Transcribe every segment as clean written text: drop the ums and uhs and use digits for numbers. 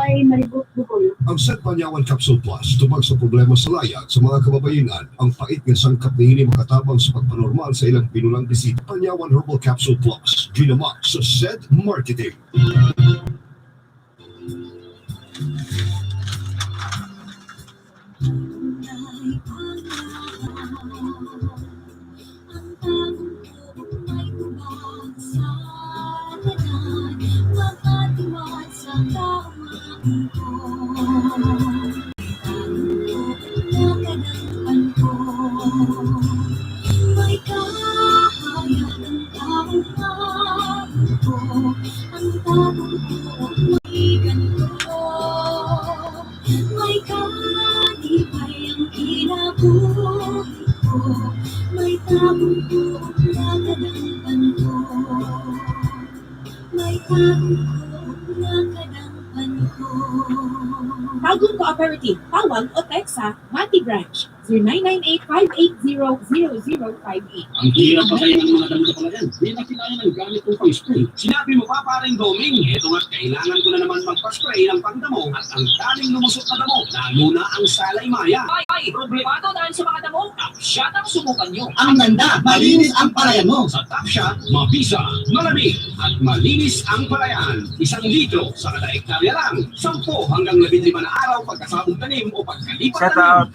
ay malibot-bukol. Ang Set Panyawan Capsule Plus tubag sa problema sa layag sa mga kababayenan. Ang pait nga sangkap niini makatabang sa pagpanormal sa ilang pinulang bisita. Panyawan Herbal Capsule Plus, ginamak sa Set Marketing. May kahayag ng taong ko, ang bagong kaibigan ko. May kanibay ang kinabuhi ko, may tabong buong nakadampan ko. May tabong buong nakadampan ko. Bagong cooperative, tawag o text sa Mati Branch 0998-580-0058. Ang hirap pa kaya ng mga damit pala yan. Hindi na kailangan ng gamit kong pang-spray. Sinabi mo pa paring Doming, eto nga kailangan ko na naman magpa-spray ng pangdamo at ang daming lumusot na damo, lalo na ang salaymaya. Ay, problemado dahil sa mga damo. Tapshot ang subukan nyo. Ang ganda, malinis ang palayan mo. Sa Tapshot, mabisa, malamig at malinis ang palayan. 1 litro sa kada hektarya lang. 10 hanggang 15 na araw pagkasabong tanim o pagkalipat Shout out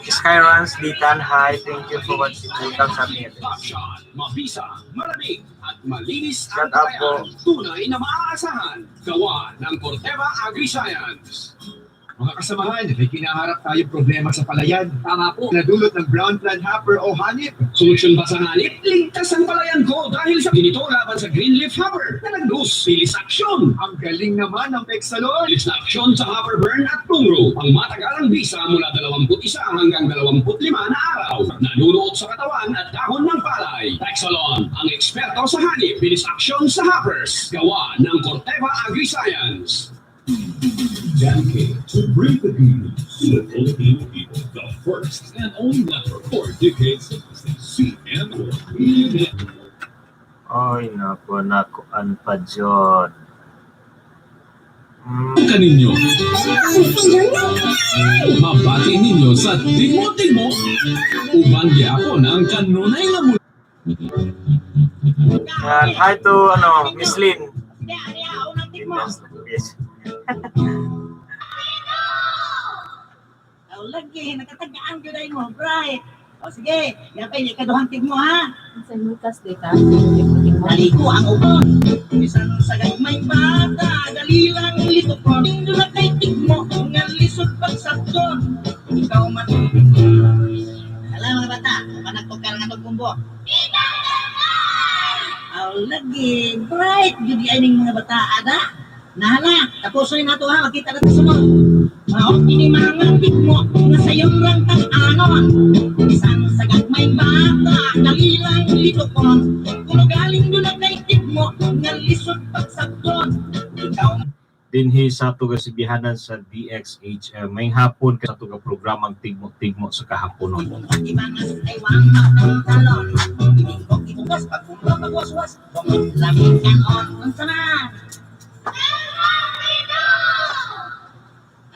Skyruns, Litan, hi, thank you for watching Litan sa amin. Tapshot, mabisa, malamig at malinis Shout ang out palayan. Tunay na maaasahan. Gawa ng Corteva Agri-Science. Mga kasamahan, may kinaharap tayong problema sa palayan. Tama po. Nadulot ng brown plant hopper o hanip. Solusyon ba sa hanip? Ligtas ang palayan ko dahil sa ginito laban sa green leaf hopper na nag-lose. Bilis aksyon! Ang galing naman ng Pexalon. Bilis na aksyon sa hopper burn at pungro. Ang matagalang bisa mula 21 hanggang 25 na araw. Nanunuot sa katawan at dahon ng palay. Texalon, ang eksperto sa hanip. Bilis aksyon sa hoppers. Gawa ng Corteva Agri-Science. Dedicated to bring the good news to the Filipino people, the first and only network for decades of CM4 Media Network. Oy, nakuan pa dyan. Kaninyo, mabati ninyo sa Timo-Timo, ubanggi ako ng kanunay na mula. Hi to, Miss Lynn. Yes. Lagi, nakatagaan ko dahil mo, bright. O sige, yapay, ikaduhang tig mo ha. Sa Lucas data. Naliko ang ubon. Isang sagay may bata, dali lang lito ko. Tingdo na kay tig mo, nga lisod pagsakton. Ikaw man. Alam mga bata, panagpagkara nga tagkumbo. Lagi, bright, judi ay ning mga bata, ada. Nahala, tapusin na ito ha, makita na ito sunod. Maot ini mga tig mo, nga sayong lang tang-anon. Isang sagad may bata, dali lang lito ko. Kung galing doon ang naitig mo, nga lisod pagsakton. Ikaw Dinhi sa tuga sibihanan sa DXHM. May hapon ka sa tuga programang Tigmo-Tigmo sa kahaponon. ibangas ay wangak ng talon. Hindi ko ibugas pag kumpa magwaswas. Kung lamig ang on, unsa na?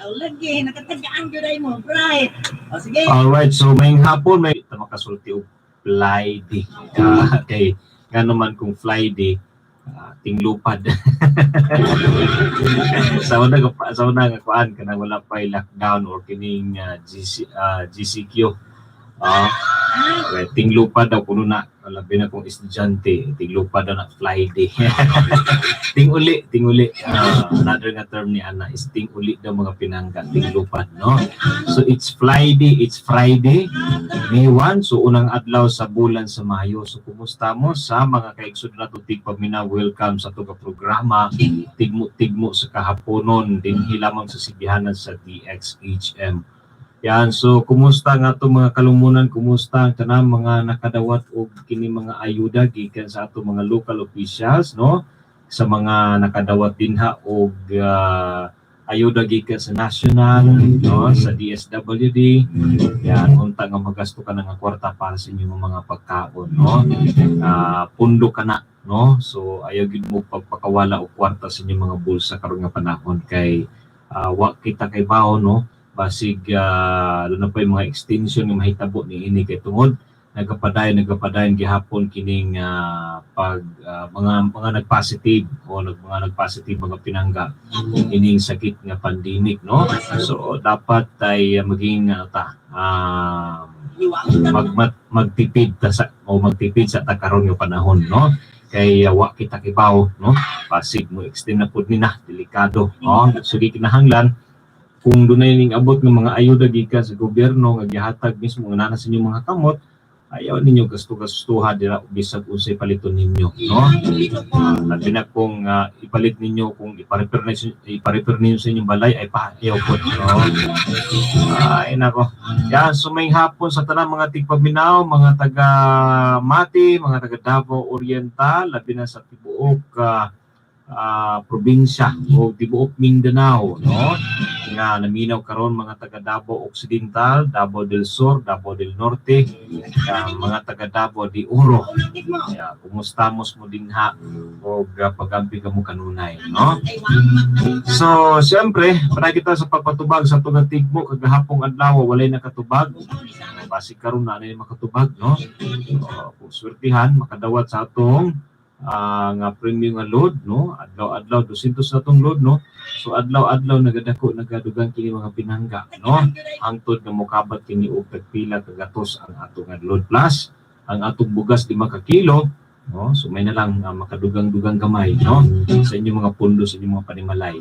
Lagi, nakatagaan ko dahil mo, bright. O sige. Alright, so may hapon may makasulti og Friday. Okay, nga naman kung Friday, tinglupad. sa una nga kuan kana wala pa lockdown or kining GCQ. Tinglupad daw kuno na labi na kong estudyante, tinglupad daw na Friday. Tinguli. Another nga term ni Ana is tinguli daw mga pinangga, tinglupad, no? So it's Friday, May 1, so unang adlaw sa bulan sa Mayo. So kumusta mo sa mga kaigsud nato tigpamina, welcome sa tuga programa Tigmo-Tigmo sa kahaponon dinhi lamang sa sibihanan sa DXHM. Yan, so kumusta nga to mga kalumunan, kumusta ang tanang mga nakadawat o kini mga ayuda gikan sa ato mga local officials, no? Sa mga nakadawat dinha og ayuda gikan sa national, no, sa DSWD. Yan, unta nga magasto ka na nga kwarta para sa inyong mga pagkaon, no. Pundo ka na, no. So ayaw gid mo pagpakawala og kwarta sa inyong mga bulsa karon nga panahon kay wa kita kay bawo, no. Basig na pa yung mga extension nga mahitabo ni ini kay tungod nagapadayon gihapon kining mga nagpositive o mga nagpositive mga pinangga ining sakit nga pandemic, no. So dapat ay maging magtipid sa karon nga panahon, no. Kay wa kita kibaw, no. Basig mo extend na pud ni na delikado, no. So kinahanglan kung dunay ning abot ng mga ayuda gikan sa gobyerno nga gihatag mismo nga nana sa inyong mga kamot, ayaw ninyo gasto-gastuha dira bisag unsay paliton ninyo, no. Labi na kung ipalit ninyo, kung iparepair ninyo sa inyong balay ay pahayaw po, no. Ay nako. Yan, sumayng hapon sa tanang mga tigpaminaw, mga taga Mati, mga taga Davao Oriental, labi na sa tibuok probinsya o tibuok Mindanao, no. Nga naminaw karon mga taga Davao Occidental, Davao del Sur, Davao del Norte, mga taga Davao de Oro. Kumustamos mo din ha o pagampi ka mo kanunay, no. So siyempre para kita sa pagpatubag sa tugang tigmo kagahapong adlaw walay nakatubag, basig karon na makatubag, no. So swertihan makadawat sa atong nga premium nga load, no. Adlaw-adlaw 200 na tong load, no. So adlaw-adlaw nagadugang kini mga pinangga, no. Hangtod nga mokabat kini og tagpila kagatos ang atong load plus ang atong bugas 5 ka kilo, no. So may na lang makadugang-dugang gamay, no, sa inyong mga pundo, sa inyong mga panimalay.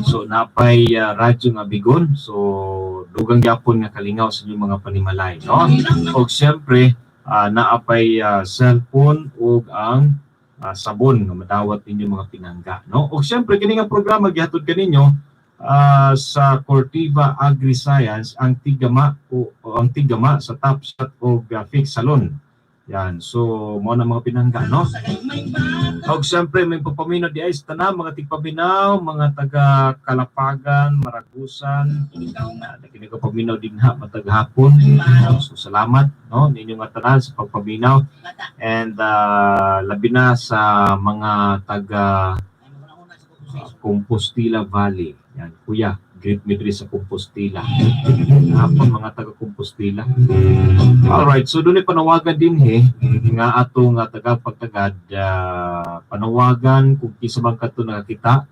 So napay radyo nga bigon, so dugang gyapon nga kalingaw sa inyong mga panimalay, no. Og syempre naapay cellphone ug ang sabon nga madawat ninyo mga pinangga, no. O siyempre kini nga programa gihatod kaninyo sa Cortiva Agri-Science ang tigama sa Top Shot o Fix Salon. Yan, so mo na mga pinangga, no. O siyempre may papaminaw di ay sa tanang mga tigpaminaw, mga taga Kalapagan, Maragusan, kini ko paminaw din ha mataghapon. So salamat, no, ninyo nga tanan sa pagpaminaw. And labi na sa mga taga Compostela Valley. Yan, kuya, great midri sa Compostela. Hapon mga taga Compostela. Alright, so doon ay panawagan din nga atong taga-pagtagad panawagan kung kisa bang kato nakakita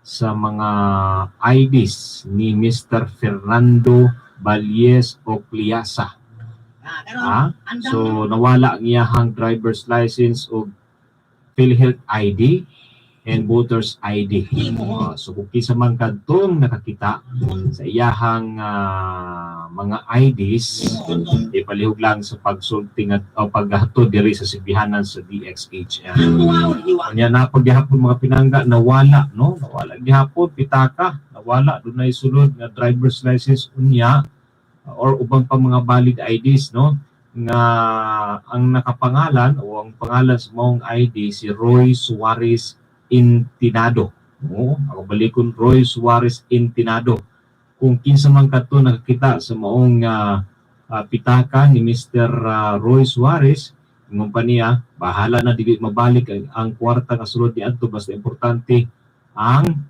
sa mga IDs ni Mr. Fernando Valles Ocliasa. So nawala ang iyahang driver's license o PhilHealth ID and voters ID. So kung kisa man kadtong nakakita sa iyahang mga IDs, ipalihog lang sa pagsulting at paghatod diri sa sibihanan sa DXHM. Kanya na paghapon mga pinangga nawala, no, nawala gihapon pitaka, nawala dunay sulod nga driver's license unya or ubang pa mga valid IDs, no, nga ang nakapangalan o ang pangalan sa mong ID si Roy Suarez Intinado. No, ako balikon Roy Suarez Intinado. Kung kinsa man kadto nakakita sa maong pitaka ni Mr. Roy Suarez, ngumpa niya bahala na dili mabalik ang kwarta nga sulod niadto, basta importante ang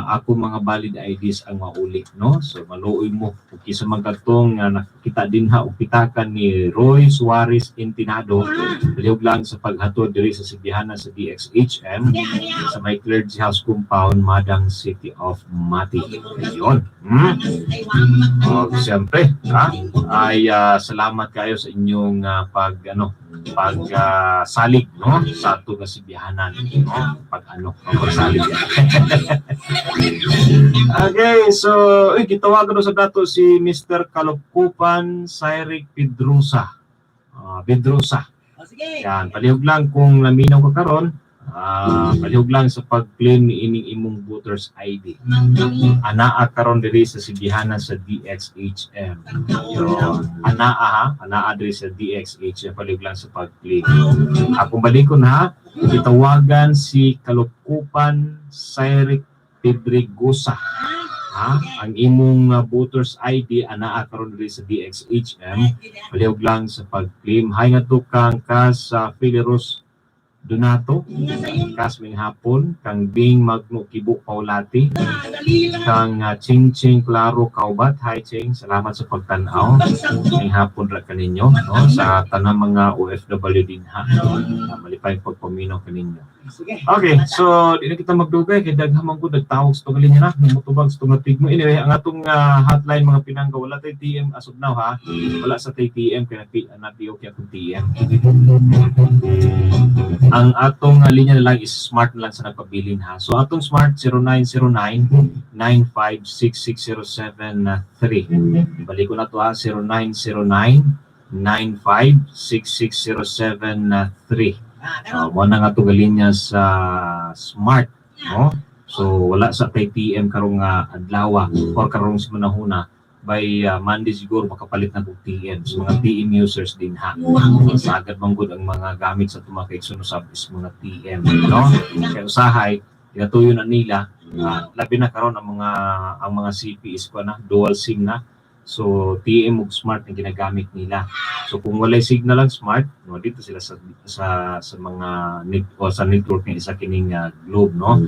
ako mga valid IDs ang mauli, no. So maluoy mo kung kisa man kadtong nakita din ha og pitakan ni Roy Suarez Intinado, palihog lang sa paghatod diri sa sibihanan sa DXHM sa may Clergy House Compound, Madang City of Mati. Ayun. Siyempre ay salamat kayo sa inyong pagsalig, no, sa ato nga sibihanan, no, pagsalig. Okay, so gitawagan sa dato si Mr. Kalupkupan Cyril Pedrosa. Yan, palihog lang kung naminaw ka karon, palihog lang sa pag-claim ni ining imong voters ID. Anaa karon diri sa sibihanan sa DXHM. Anaa diri sa DXHM, palihog lang sa pag-claim. Akong balikon ha, itawagan si Kalupkupan Cyril Pedregosa. Ha? Ang imong voters ID anaa karon diri sa DXHM, palihog lang sa pag-claim. Hay nga to kang sa Filiros Donato, kasming hapon, kang Bing Magno Kibo Paulati, kang Ching Claro Kaubat. Hi Ching, salamat sa pagtanaw. May hapon ra kaninyo, no? Sa tanang mga OFW din ha. Malipay pagpaminaw kaninyo. Okay, so di na kita magdugay kay daghamang ko nagtawag sa tungalin niya na, namutubag sa tungal tigmo. Anyway, ang atong hotline mga pinangga, wala tay TM as of now ha. Wala sa tay TM kaya napi-okay akong TM. Ang atong linya na lang is smart na lang sa nagpabilin ha. So atong smart 0909-9566073. Balik ko na to ha, 0909-9566073. Wala nga ito linya sa smart, no? So wala sa kay TM karong adlaw or karong sa manahuna by Monday siguro makapalit na kong TM. So mga TM users din ha. Sa agad manggod ang mga gamit sa tumakay sunusab is mga TM, no? Kaya usahay inatuyo na nila, labi na karon ang mga CP is ko na dual SIM na. So TM ug smart ang ginagamit nila. So kung walay signal lang smart, no, dito sila sa mga sa network ng isa kining Globe, no.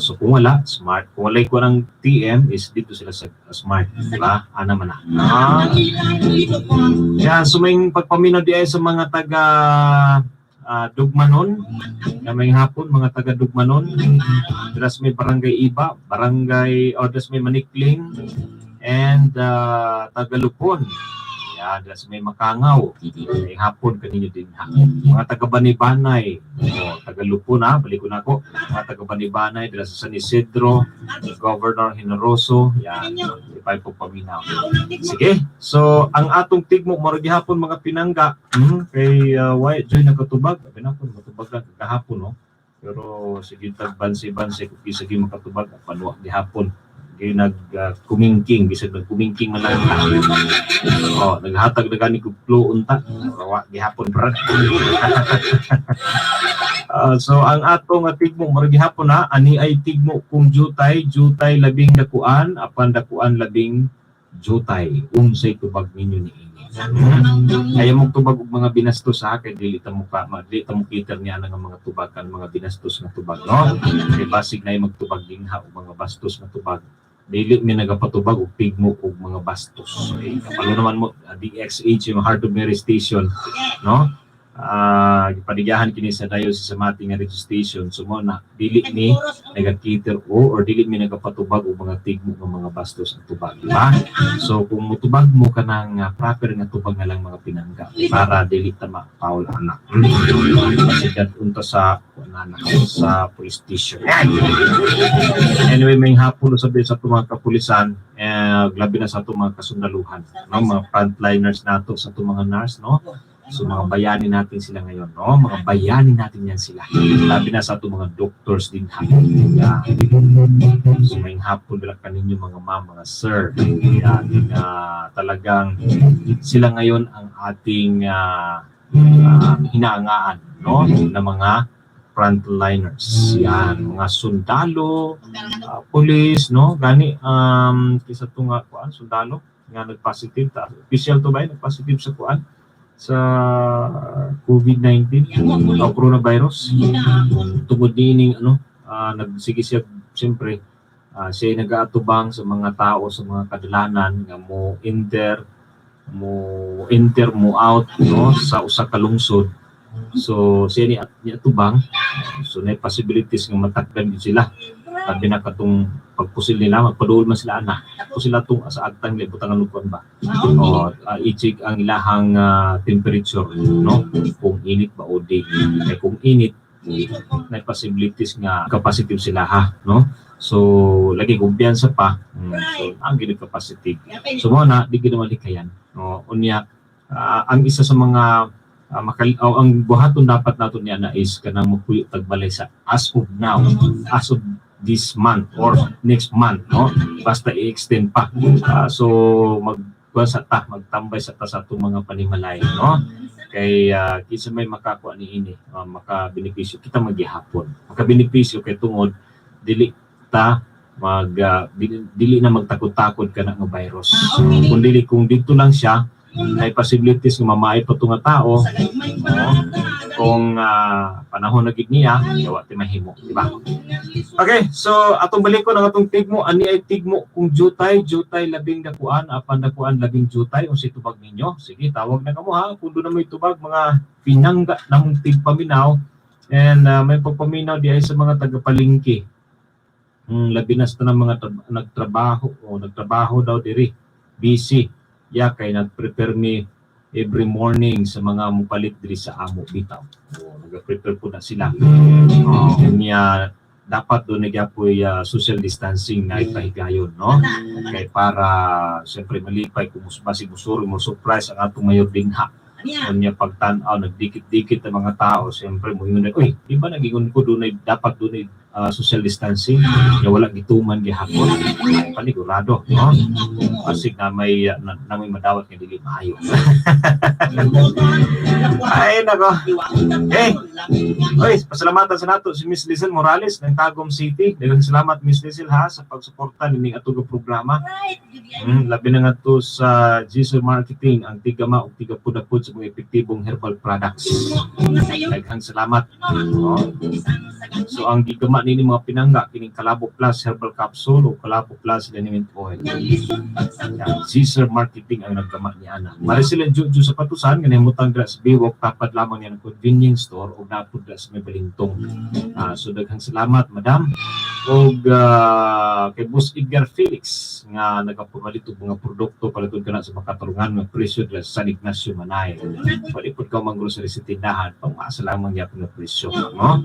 So kung wala smart, kung walay ko ng TM is dito sila sa smart, di ba? Ana man na. Yeah, so may pagpaminaw di ay sa mga taga Dugmanon, may hapon mga taga Dugmanon. Dras may barangay Iba, dras may Manikling, and Tagalupon. Yan, dras may Makangaw. May hapon kaninyo din ha. Mga taga Banibanay, Tagalupon ha, balik ko na ako. Mga taga Banibanay, dras sa San Isidro, Governor Generoso. Yan, ipay po paminaw. Sige, so ang atong tigmo maragi hapon mga pinangga, kay Joy nakatubag, pinapon matubag lang kahapon, no. Pero sige tagbansi-bansi kung sige makatubag panwa gihapon. Kumingking bisag nagkumingking man lang naghatag na gani kog flow unta rawa gihapon brad. So ang atong tigmo maragi hapon ha, ani ay tigmo kung jutay labing dakuan apan dakuan labing jutay unsay tubag ninyo ni ini. Kaya mo tubag og mga binastos ha, kay dili ta mo kiter niya nga mga tubagan mga binastos nga tubag, no. Kay basig na magtubag din ha og mga bastos nga tubag. Dili mi nagapatubag og tigmo og mga bastos. Okay, kapalo naman mo DXH yung Heart of Mary Station, no? Gipadigyahan kini sa Diocese sa Mati nga radio station. So mo na dili ni nagakiter or dili mi nagapatubag og mga tigmo ng mga bastos ang tubag, di ba? So kung mutubag mo kanang proper nga tubag nga lang mga pinangga para dili ta ma-foul anak. Pasikat unta sa police station. Anyway, may hapon sabi sa mga kapulisan, labi na sa ato mga kasundaluhan, no? Mga frontliners nato sa ato mga nurse, no? So mga bayani natin sila ngayon, no? Mga bayani natin yan sila. Labi na sa ato mga doctors din hapon. Yeah. So may hapon bilang kaninyo mga ma'am, mga sir. Yan, talagang sila ngayon ang ating hinaangaan, no? Na mga frontliners. Yan, mga sundalo, police, no? Gani, kisa ito nga, sundalo, nga nag-positive. Official to ba? Nag-positive sa kuan? Sa COVID-19 o coronavirus. Tungod nining nagsige siya siyempre siya nag-aatubang sa mga tao sa mga kadalanan nga mo enter mo out, no, sa usa ka lungsod. So siya ni atubang, so may possibilities nga matakdan sila. Sabi na katong pagpusil nila, magpaduol man sila ana. Kung sila itong sa agtang libutan ng lukuan ba? I-check ang ilahang temperature, no? Kung init ba o di. Kaya kung init, may possibilities nga capacitive sila ha, no? So, lagi kumpiyansa pa. So, ang ginag-capacitive. So, muna, di ginawalikayan. No? Unya, ang isa sa mga ang buhaton dapat nato niya na is kanang magpuyo tagbalay sa as of now, as of this month or next month, no? Basta i-extend pa. So magtambay sa atong mga panimalay, no? Kay kinsa may makakuha ni ini, makabenepisyo kita magyahapon. Makabenepisyo kay tungod dili ta dili na magtakot-takot ka na nga virus. Kung dito lang siya, may possibilities nga mamay pa nga tao, kung panahon na gid niya, yawa ti mahimo, di ba? Okay, so atong balik ko ng atong tigmo, ani ay tigmo kung jutay labing dakuan, apan dakuan labing jutay, o si tubag ninyo. Sige, tawag na kamo ha, kung doon na may tubag, mga pinangga ng tigpaminaw, and may pagpaminaw di ay sa mga tagapalingki. Labi na sa mga nagtrabaho daw diri, busy, kay nag-prepare me every morning sa mga mupalit diri sa amo bitaw. Nag-prepare po na sila. Niya dapat doon nagyapoy social distancing na ipahigayon, no? Kay para siyempre malipay kung basig musuro mo surprise ang atong mayor dingha. Niya pagtan-aw nagdikit-dikit ang mga tao, siyempre mo yun, uy, di ba nagingon ko doon dapat doon social distancing, ya wala gituman gihapon, panigurado, no? Pasig na may madawat nga dili maayo. Ay nako. Oy, pasalamatan sa nato si Miss Lizel Morales ng Tagum City. Daghang salamat Miss Lizel ha sa pagsuporta nining atong programa. Labi na nga to sa Diesel Marketing, ang tigama ug tigapud-apud sa mga epektibong herbal products. Daghang salamat. So ang gigama nini mga pinangga kining Calabo Plus Herbal Capsule o Calabo Plus Liniment Oil. Caesar Marketing ang naggama ni ana. Maricel Juju sa patusan kanang mutang dra sa Biwok, tapad lamang yan ng convenience store o napod dra sa may balintong. So daghang salamat madam. Og kay Boss Edgar Felix nga nagapumalit og mga produkto palatud kana sa makatarungan nga presyo dra sa San Ignacio Manay. Palipod ka mang grocery sa tindahan, pangasa lamang yapon nga presyo, no?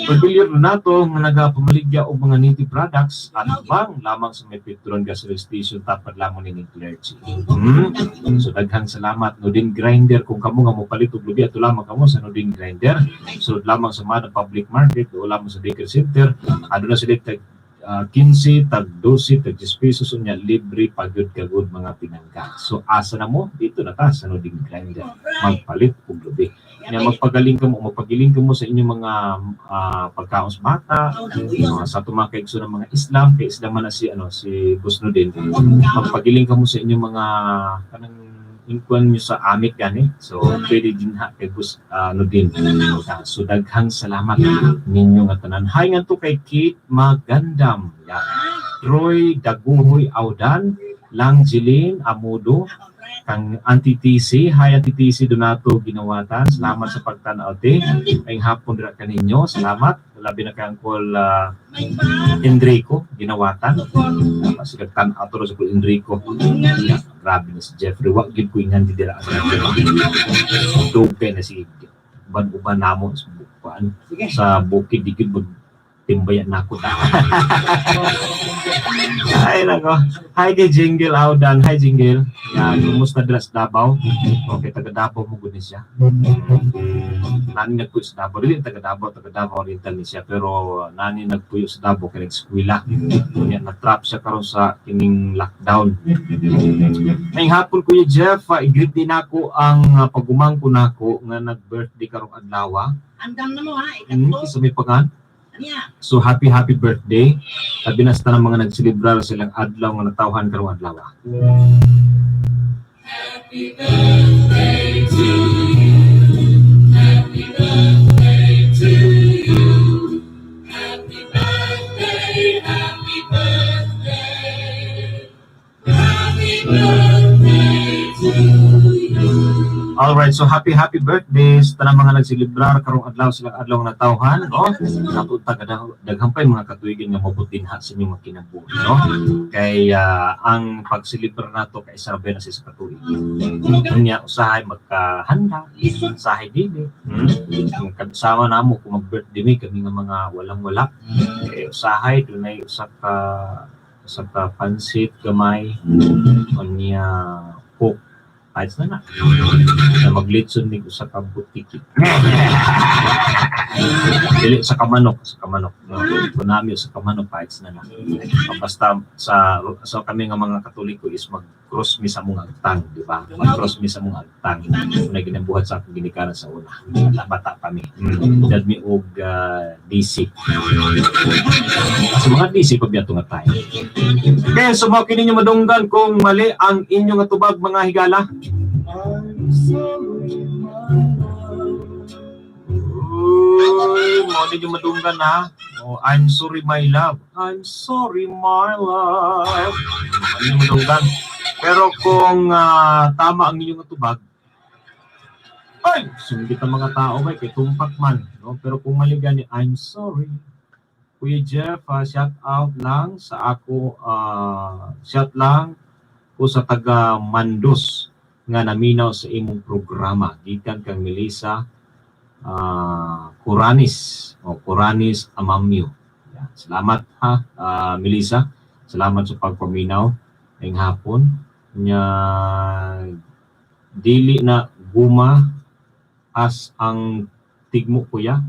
Pagbilyar nato nga nagapumaligya og mga native products at bang lamang sa may Petron Gasoline Station, tapad lamang ni Clergy. So daghang salamat. Nodin Grinder, kung kamo nga mopalit og lubi ato lamang kamo sa Nodin Grinder. So lamang sa Mada Public Market o lamang sa Baker Center, aduna sila tag 15, tag 12, tag 10 pesos unya libre pagyud kagud mga pinangga. So asa na mo dito na ta sa Nodin Grinder magpalit og lubi. Nya magpagiling ka mo sa inyong mga pagkaon sa bata, sa tumakay ng mga Islam, kay Islam man na si Boss Nodin. Magpagiling ka mo sa inyong mga kanang inkuan nyo sa amit gani. So pwede din ha kay Boss Nodin. So daghang salamat ninyo nga tanan. Hay nga to kay Kate Magandam, Troy Daguhoy Audan, Langjeline Amudo, kang Antitisi, hi Antitisi Donato Ginawatan, salamat sa pagtanaw te. Ay hapon dira kaninyo, salamat. Labi na kang call Enrico Ginawatan. Pasigat tanaw to sa Enrico. Grabe na si Jeffrey, wag gid ko ingan dira sa Dugay na si ban-uban namo sa bukid dikit timbayan na ako ta. Ay nako. Hi kay Jingle Audan. Hi Jingle. Yan, kumusta dira sa Davao? Okay, taga Davao mo gud siya. Nani nagpuyo sa Davao. Dili taga Davao Oriental ni siya, pero nani nagpuyo sa Davao kay eskwela. Yan na-trap siya karon sa kining lockdown. May hapon Kuya Jeff, i-greet din ako ang pagumangko nako nga nag-birthday karong adlaw. Andam na mo ha, Sa may pagan. So happy birthday. Sabi na sa tanang mga nagselebrar silang adlaw nga natawhan karong adlaw. Happy birthday to you. Happy birthday to you. Happy birthday, happy birthday. Happy birthday to you. Alright, so happy birthday sa tanang mga nagselebrar karong adlaw silang adlaw nga natawhan, no? Napunta daghang pay mga katuigan nga mabutinha sa inyong mga kinabuhi, no? Kay ang pagselebrar nato kay sabi na sa katuig. Unya usahay magkahanda, usahay dili. Kasama namo kung mag-birthday mi kami nga mga walang-wala. Kay usahay dunay usa ka pansit gamay, unya coke Kahit na maglitson ni sa kabutiki. Dili sa kamanok. Kunami sa kamanok kahit na. Basta sa kami nga mga Katoliko is mag-cross mi sa mga agtang, di ba? Mag-cross mi sa mga agtang. Una ginabuhat sa akong ginikanan sa una. Bata kami. Dad mi og DC. Sa mga DC pa biya nga tayo. Okay, so mga kini nyo madunggan kung mali ang inyong atubag mga higala. Uy, mga ninyo madunggan ha. Oh, I'm sorry my love. I'm sorry my love. Mga ninyo madunggan. Pero kung tama ang inyong atubag, ay, sumigit ang mga tao kay tumpak man. No? Pero kung mali gani, I'm sorry. Kuya Jeff, shout out lang sa ako, shout lang ko sa taga Mandos nga naminaw sa imong programa. Gikan kang Melissa Curanis Amamyo. Yan. Salamat ha, Melissa. Salamat sa pagpaminaw ngayong hapon. Nya dili na guma as ang tigmo kuya.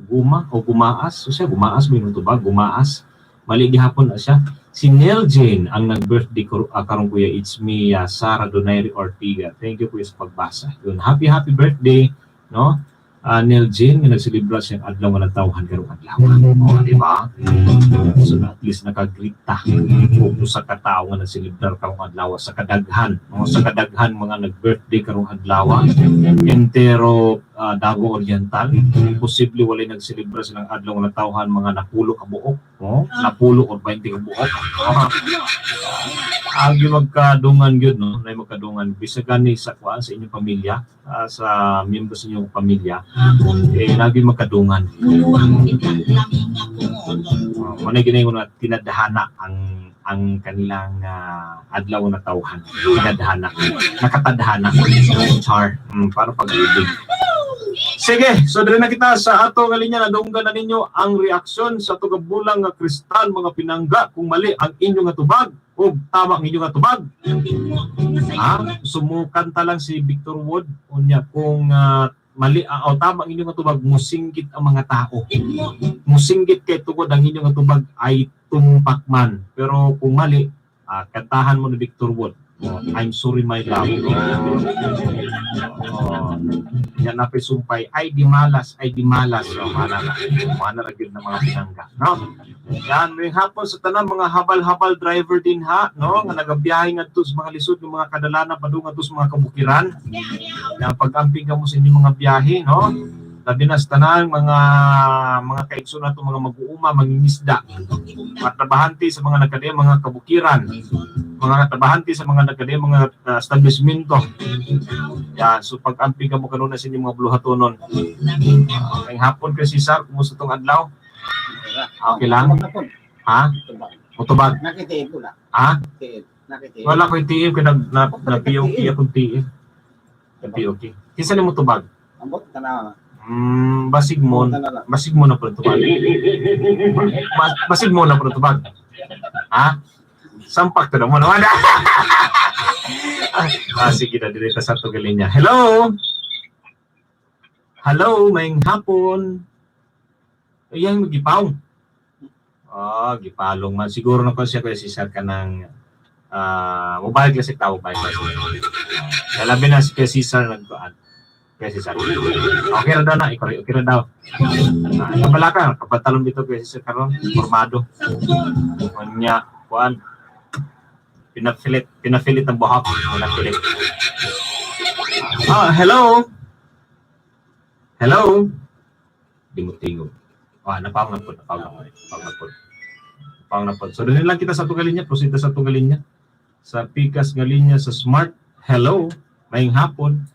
Guma o gumaas. So siya, gumaas mo yung tubag, gumaas. Mali gihapon na siya. Si Nel Jane ang nag-birthday karong kuya. It's me, Sara Donaire Ortiga. Thank you kuya sa pagbasa. Yun, happy birthday, no? Nel Jane, nga nagselebra siyang adlaw nga nagtawhan karong adlaw. O, di ba? So at least nakagrita kung sa katao nga nagselebrar karong adlaw sa kadaghan. No? Sa kadaghan mga nag-birthday karong adlaw. Entero Dago Oriental, posible walay nagselebra silang adlaw nga nagtawhan mga napulo ka buok, no? Napulo or 20 ka buok. Agi magkadungan gyud, no? Nay magkadungan bisag gani sa kuan sa inyong pamilya, sa miyembro sa inyong pamilya, lagi magkadungan. Muna ginay ko na tinadhana ang kanilang adlaw na tawhan. Tinadhana, nakatadhana, char, para pag-ibig. Sige, so dili na kita sa ato nga linya, nadunggan na ninyo ang reaksyon sa tugabulang nga kristal mga pinangga kung mali ang inyong atubag o tama ang inyong atubag. Sumukan ta lang si Victor Wood unya kung mali o tama ang inyong atubag, musinggit ang mga tao. Musinggit kay tungod ang inyong atubag ay tumpakman. Pero kung mali, kantahan mo ni Victor Wood. I'm sorry my love. Yan na sumpay ay di malas. Mana ragil na mga pinangga, no? Yan, may hapon sa tanan mga habal-habal driver din ha, no? Nga nagabiyahe ngadto sa mga lisod ng mga kadalana padung ngadto sa mga kabukiran. Yan pag-amping ka mo sa inyong mga biyahe, no? Labi na sa tanan mga kaigsoon nato mga mag-uuma, mangingisda. Mga trabahante sa mga nagkadaya mga kabukiran. Mga trabahante sa mga nagkadaya mga establishmento. Yan, so pag-amping ka mo kanuna sa inyong mga bluhatonon. Ngayong hapon kay Cesar, kumusta tong adlaw? Okay lang? Ha? Mutubag? Nakitiib ko lang. Ha? Nakitiib. Wala ko itiib kaya nag-POK akong tiib. Nag-POK. Kinsa ni mutubag? Ambot ka na. Basig mo na po tubag. Basig mo na po tubag. Ha? Sampak to naman. Sige na, direta sa tugalin niya. Hello? Hello, maying hapon. Ayan, gipaw. Gipalong man. Siguro na ko siya kaya Cesar ka ng mobile classic tao. Labi na si Cesar nagkuhan. Kaya Cesar. Okay na daw na. Okay na daw. Kabala ka. Kapatalon dito kaya Cesar karon. Formado. Kanya, kuhan. Pinafilit ang buhok. Pinafilit. Hello? Hello? Tingo-tingo. Napawang na po. So, dali lang kita sa tugalin niya. Proceed sa tugalin niya. Sa Pikas Galinya sa Smart. Hello? Maying hapon.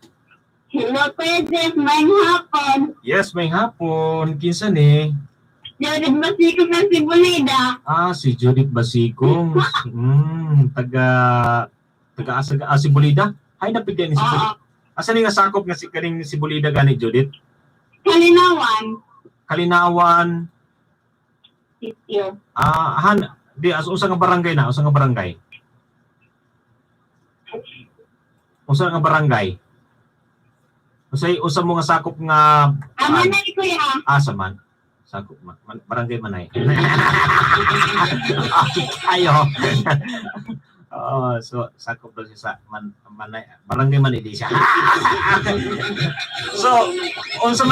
Hello, Pedro. Maying hapon. Yes, maying hapon. Kinsa ni? Judith Basikong ng Sibulida. Si Judith Basikong. Taga Sibulida. Hay napigyan ni Sibulida. Asa ni nga sakop nga si kaning Sibulida gani Judith? Kalinawan. Sityo. Di usa nga barangay na, usa nga barangay. Usa nga barangay? Usa mo nga sakop nga Manay kuya. asa man? Sakop barangay Manay. Ayo. Oh, so sakop daw siya sa Manay, barangay Manay di siya. So, unsa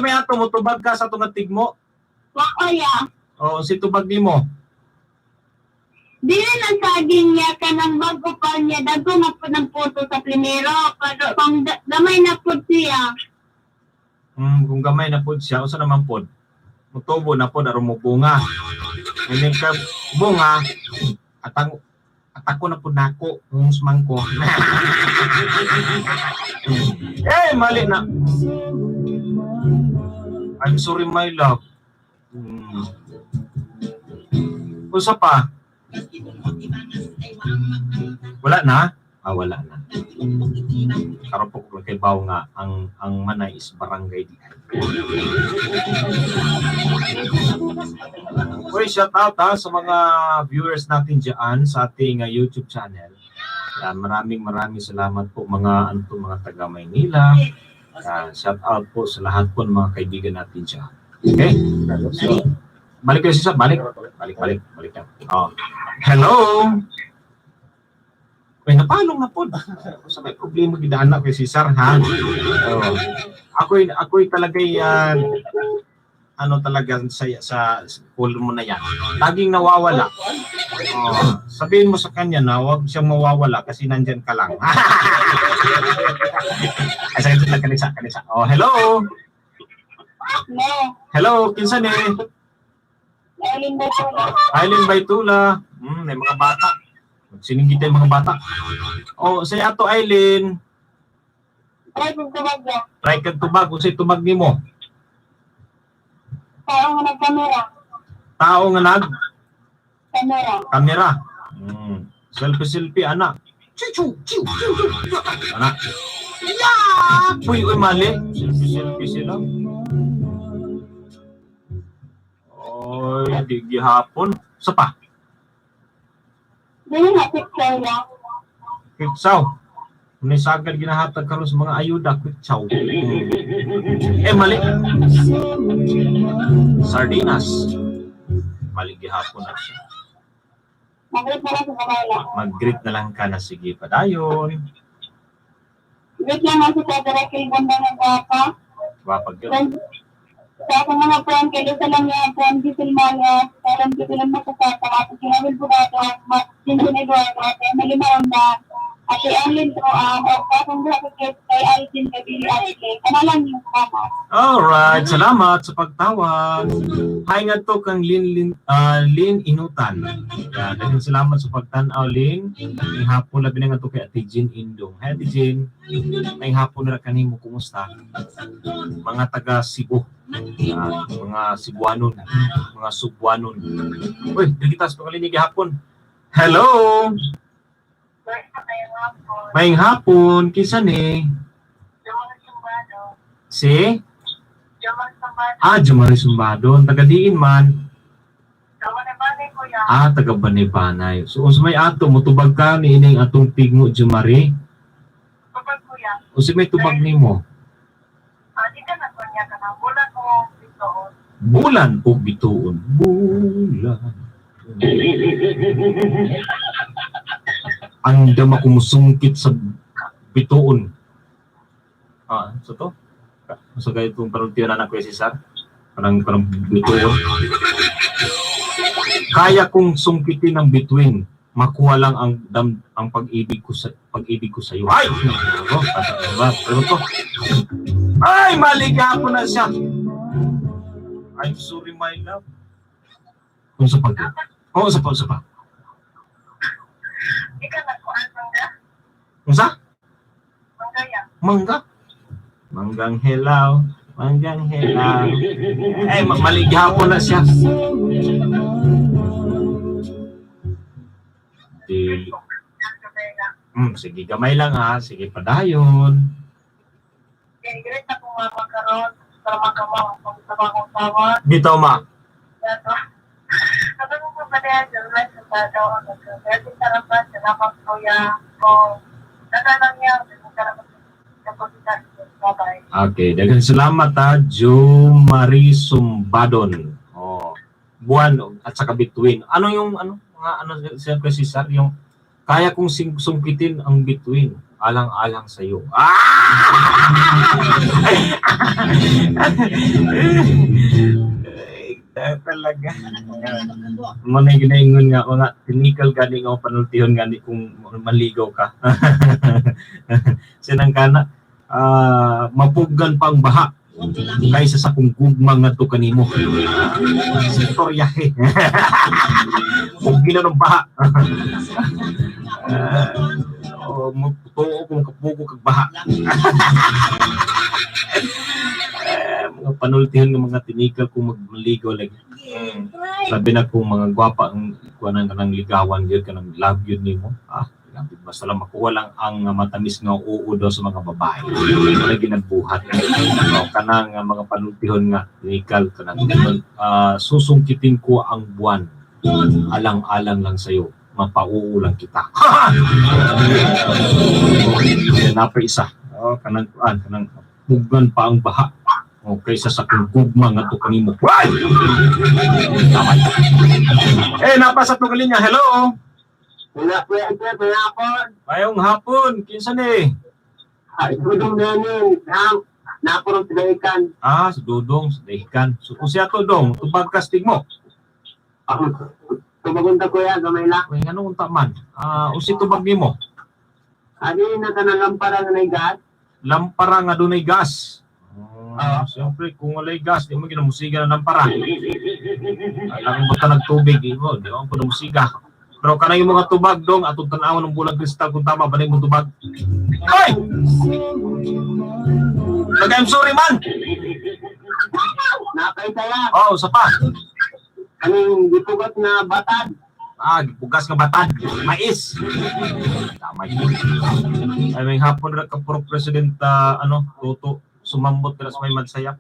may ato mo tubag ka sa atong tigmo? Wa kuya. O si tubag nimo? Dili lang saging niya kanang bago pa niya dago na po ng puto sa primero pero pang damay na po siya. Kung gamay na pod siya, usa naman pod? Mutubo na pod aron mo bunga. And then ka bunga atako na pod nako ng smangko. Mali na. I'm sorry my love. Usa pa? Wala na? Wala na. Karapok lang kay Bao nga ang Manay is barangay di. Okay, shout out sa mga viewers natin diyan sa ating YouTube channel. Maraming salamat po mga taga Maynila. Shout out po sa lahat po ng mga kaibigan natin diyan. Okay? So, balik kayo sa balik. Oh. Hello. May napalong na po. Sa may problema gidaan na kay Cesar ha. Ako'y talagay talaga sa call mo na yan. Laging nawawala. Sabihin mo sa kanya na huwag siyang mawawala kasi nandyan ka lang. Ay, sakit lang kanisa. Oh, hello. Hello, kinsa ni? Aileen Baytula. May mga bata. Siningit yung mga bata. Oh, say ato Aileen. Try kag tubag. Usay tubag nimo. Tao nga nagkamera. Tao nga nag Kamera. Selfie anak. Chiu. Anak. Yeah! Uy, mali. Selfie sila. Oy, di gihapon. Sa pa? Dili na picture lang. Kitsaw. May sagad ginahatag karon sa mga ayuda, kitsaw. Mali. Sardinas. Mali gihapon na siya. Mag-greet na lang sa kabala. Mag-greet na lang ka na, sige padayon. Greet lang ako sa Direkil Banda ng Bata. Wapag yun. Sa akong mga friend, kayo sa lang yan, friend Giselle Maya, parang dito lang masasata, at kinawin po nato, Jinjin Eduardo, at Emily Maronda, at si Arlene Troan, o kakong grakit kay Alvin Kabili Ashley, kanalang yung kama. Alright, salamat sa pagtawag. Hi nga to kang Lin Inutan. Dahil salamat sa pagtanaw, Lin. May hapon labi na nga to kay Ate Jean Indong. Hi Ate Jean. May hapon na kanimo, kumusta? Mga taga Cebu. Mga Cebuanon. Mga Subuanon. Uy, digitas pa kalinig hapon. Hello! May hapon, kisa ni? Si? Jomari Sumbado. Taga-diin man. Taga Banay-Banay. So, kung may ato, mutubag ka ni ining atong tigno, Jomari? O si may tubag ni mo? Bulan o bituon? Bulan. Ang dama kumusungkit sa bituon. So to? So kayo itong paruntiyan na Kuya Cesar? Parang bituon. Kaya kong sungkitin ng bituin. Makuha lang ang pag-ibig ko sa iyo. Ay! Pero to. Ay! Maliga ko na siya. I'm sorry, my love. Kung sa pag... Oo, sa pa. Kung sa? Mangga. Manggang helaw. Eh, maliga ko na siya. Sige, gamay lang ha. Sige, padayon. Great na kung magkaroon para magkamaw kung sabang tawa. Dito, ma. Sabi mo po ba na yan, sa daw ang nagkakasing tarapan, salamat kuya ko. Natalang niya, makita. Bye-bye. Okay, daghang salamat ha, Jumari Sumbadon. Oh, buwan at saka bituin. Ano yung mga siyempre si Sir, yung kaya kong sungkitin ang bituin, alang-alang sa iyo. Talaga. Muna ginaingon nga mga technical gani nga panultihon gani kung maligaw ka. Sinang kana mapuggan pang baha kaysa sa kung gugmang nga to kanimo. Storyahe. Pugila ng baha. Tuo kung kapugo kag baha. Mga panultihan ng mga tinikal kung magmaligaw lagi. Sabi na kung mga gwapa ang ikuanan ka ng ligawan yun, ka ng love yun nimo. Basta lang makuha lang ang matamis nga oo daw sa mga babae. Lagi nagbuhat. Kanang mga panultihon nga tinikal kanang susungkitin ko ang buwan. Alang-alang lang sa'yo. Mapauo lang kita. Napay isa. Kanang puggan pa ang baha. Kaysa sa kung gugma nga to kanimo. Napa sa to kalinya. Hello. Wala po yan, sir. May hapon. Mayong hapon. Kinsa ni? Dudong namin. Napurong tinaikan. Si Dudong sa Dahican. So kung siya to dong, tubag casting mo. Tumagunta ko yan, gamay lang. Kung anong unta man. Usi tubag nimo. Ano yung nakanalampara na may gas? Lampara nga dunay gas. Siyempre, kung walay gas, di mo ginamusiga na lampara. Alam mo ta nagtubig, di mo po na musiga. Pero kanang yung mga tubag dong, atong tanawan ng bulang kristal kung tama, balay mo tubag. Hoy! I'm sorry man! Napay saya. Sa pa. Anong gipugot na batad? Gipugas nga batad. Mais. Tama yun. Ay, may hapon na ka pro President, Toto, sumambot ka sa may madsaya.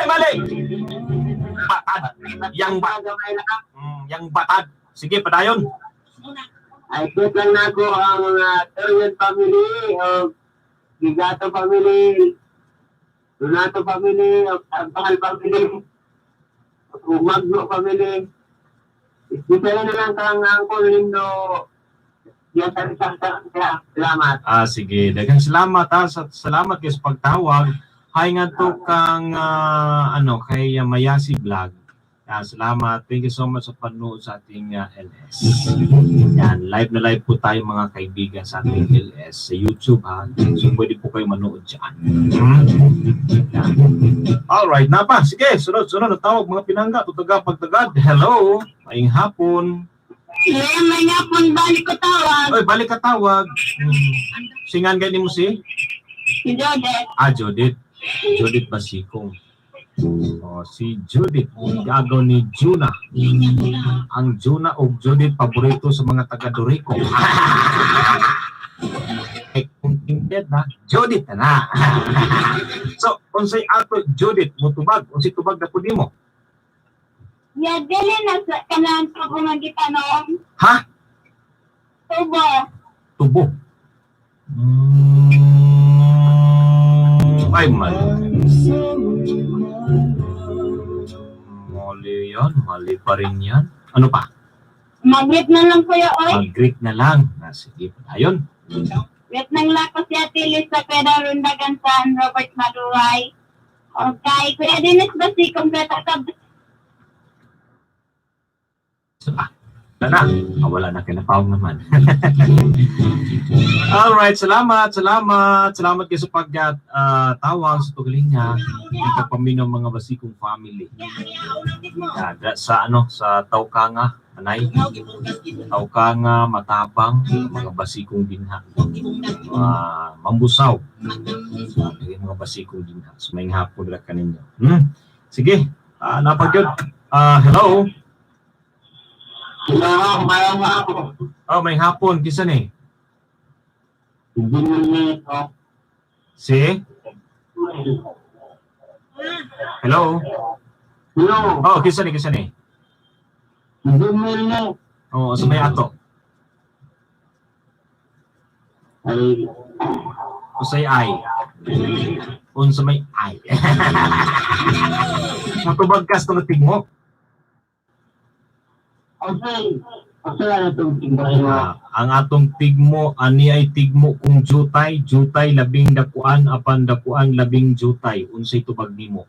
Mali! Batad. Yang batad. Sige, padayon. Ay, quit lang na ako ang mga Torian family o Gigato family, Donato family, o Abahal family, o Magno family. Isipin na lang kang angkol nindo. Salamat. Sige. Daghang salamat ha. Salamat kayo sa pagtawag. Hay nga to kang kay Mayasi Vlog. Salamat. Thank you so much sa panood sa ating LS. Yan, live na live po tayo mga kaibigan sa ating LS sa YouTube ha. So pwede po kayo manood dyan. Alright, napa. Sige, sunod na tawag mga pinangga. Tutaga pagtagad. Hello. Maing hapon. May hapon, balik ko tawag. Balik ka tawag. Singan ganyan mo si? Si Jodette. Judith. Judith Basikong. Si Judith, gagaw ni Juna. Ang Juna o Judith paborito sa mga taga-Dorico. Kung hindi na, Judith na. So, kung sa'y ato Judith, mutubag, kung si tubag na po di mo. Dili na sa kanan ko kung nagitanom. Ha? Tubo. Tubo. Ay, mali. Mali pa rin yan. Ano pa? Mag-greet na lang kuya, oy. Mag-greet na lang. Sige, ayun. Greet nang lako si Ate Lisa Pedro Rundagan San Robert Maduay. Okay, Kuya Dennis Basikong katakab. Wala na kinapawag naman. Alright, salamat kayo sa pagtawag sa tugaling niya. Ito paminaw mga Basikong family. Sa Taukanga, Anay, Taukanga, Matapang, mga Basikong dinha. Mambusaw, mga Basikong dinha. So may hapon lang kaninyo. Sige, napagyod. Hello. May hapon, kisa ni? Si? Hello? Kisa ni? Sa may ato. Ay, Usay ay. Unsa may ay. Matubag ka sa tigmo. okay. Okay na itong tingnan mo. Ang atong tigmo ani ay tigmo kung jutay, jutay labing dakuan apan dakuan labing jutay. Unsay tubag nimo?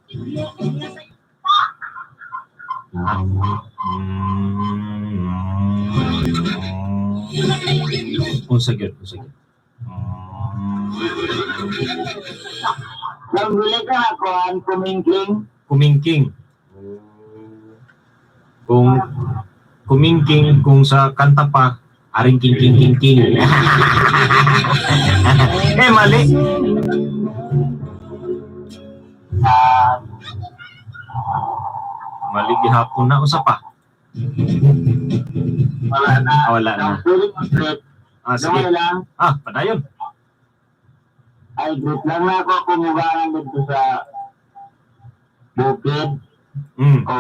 Unsa gyud? Nagbili ka ako ang kumingking. Kumingking. Kung kumingking kung sa kanta pa aring king king king king. Mali. Mali gihapon na usa pa. Wala na. Wala na. Pwede mag-greet. Sige. lang. Padayon. Ay, greet lang na ako kumubangan dito sa bukid. O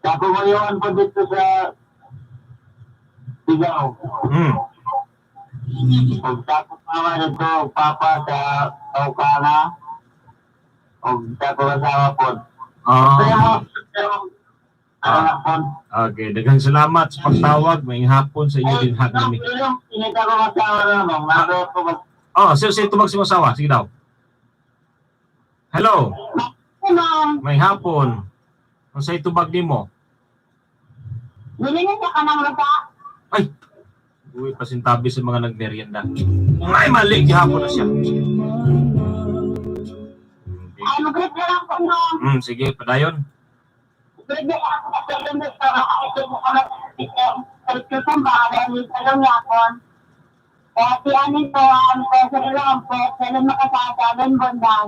ako ngayon po dito sa Sigaw. O tapos naman dito papa sa Taukana. O tapos kasama po. Okay, daghang salamat sa pagtawag. May hapon sa inyo din hat nami. Sinita ko masawa naman. Naro ko mag... Sige, tubag si masawa. Sige daw. Hello. May hapon. Unsay tubag nimo? Dili na siya ka nang mata. Ay. Uy, pasintabi sa mga nagmerienda. Ay, mali gihapon na siya. Ay, mag-greet na lang po no. Sige, padayon. Greet na ako sa lumis ko. Ito mo ka ito kung baka dahil sa lumyakon. Kaya si Anin po, ang peso lang po, sila makasasaban bonda.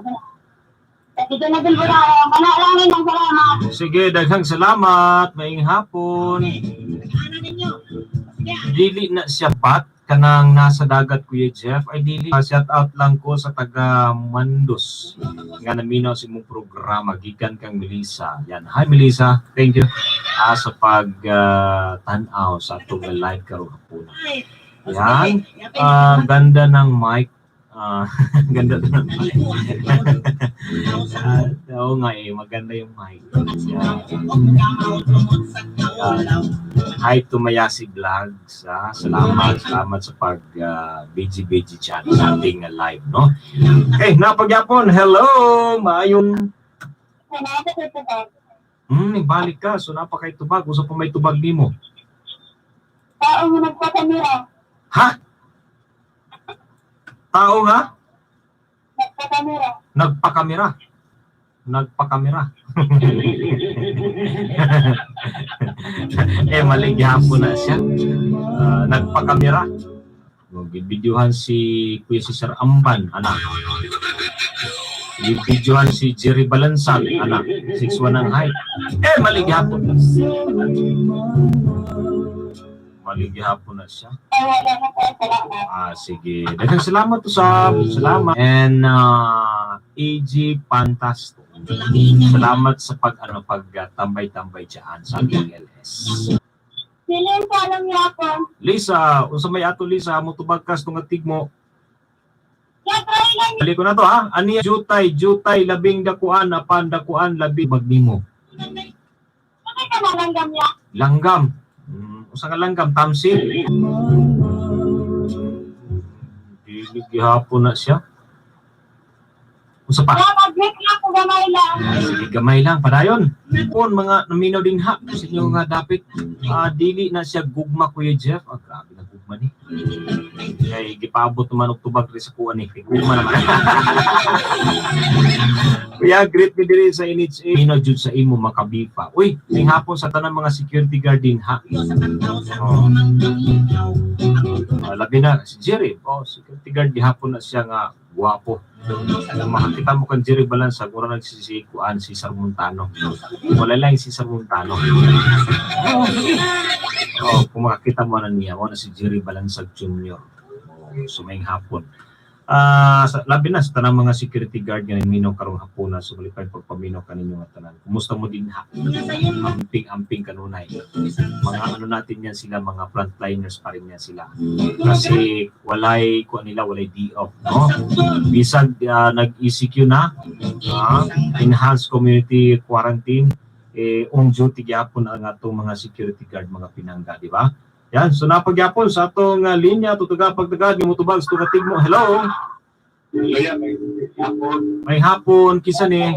Kasi ito na din po na ako. Manalangin ng salamat. Sige, daghang salamat. Maing hapon. Ano ninyo? Dili na siya bat kanang nasa dagat, Kuya Jeff. Ay dili. Shout out lang ko sa taga Mandos nga naminaw sa imong programa gikan kang Melissa. Yan. Hi Melissa. Thank you sa pag tan-aw sa atong live karon hapon. Yan. Ganda ng mic. Ganda ng mic. Oo nga maganda yung mic. Hi to Mayasi Vlogs. Salamat sa pag BG chat sa ating live, no? Okay, napagyapon. Hello, maayon. Balik ka. So napakay tubag. Usa pa may tubag nimo. Tao mo nagpakamira. Ha? Tao nga? Nagpakamira. Nagpakamera. Mali gihapon na siya. Nagpakamera. Videohan si Kuya Cesar Amban, anak. Videohan si Jerry Balansag, anak. 6'1" ang height. Mali gihapon. Mali gihapon na siya. Sige. Daghang salamat to sa salamat. And AG Fantasto. Salamat sa pagtambay-tambay diyan sa LS. Silin pa lang yapon. Lisa, unsa may ato Lisa mo tubag kas tong tigmo. Try lang. Dali ko na to ha. Ani jutay labing dakuan apan dakuan labing bagnimo. Bakit ka nalanggam ya? Langgam. Usa ka langgam tamsin. Dili gihapon na siya. Usa pa. Kaya mag-greet lang ako gamay lang. Sige, gamay lang padayon. Kung mga naminaw din ha sa inyo nga dapat dili na siya gugma Kuya Jeff. Grabe na gugma ni. Kay gipabot naman og tubag ri sa kuan ni. Gugma naman. Kuya, greet me diri sa NHA. Minaw jud sa imo makabipa. Uy, ning hapon sa tanang mga security guard din ha. Labi na si Jerry. Security guard gihapon na siya nga guwapo. Makakita mo kan Jerry Balansa, kung nagsisikuan si Sarmontano. Wala lang si Sarmontano. Kung makakita mo na niya, wala si Jerry Balansa Jr. Sumayng hapon. labi na sa tanang mga security guard nga minaw karong hapon na sumalipay pagpaminaw kaninyo nga tanan. Kumusta mo din ha? Amping kanunay. Mga ano natin yan sila, mga frontliners pa rin yan sila. Kasi walay day off, no? Bisag nag-ECQ na, enhanced community quarantine, on duty gyapon ang atong mga security guard, mga pinangga, di ba? Yan, so napagyapon sa atong linya, tutuga pagtagad, yung mutubag, sa tugatig mo. Hello? May hapon, kisa ni?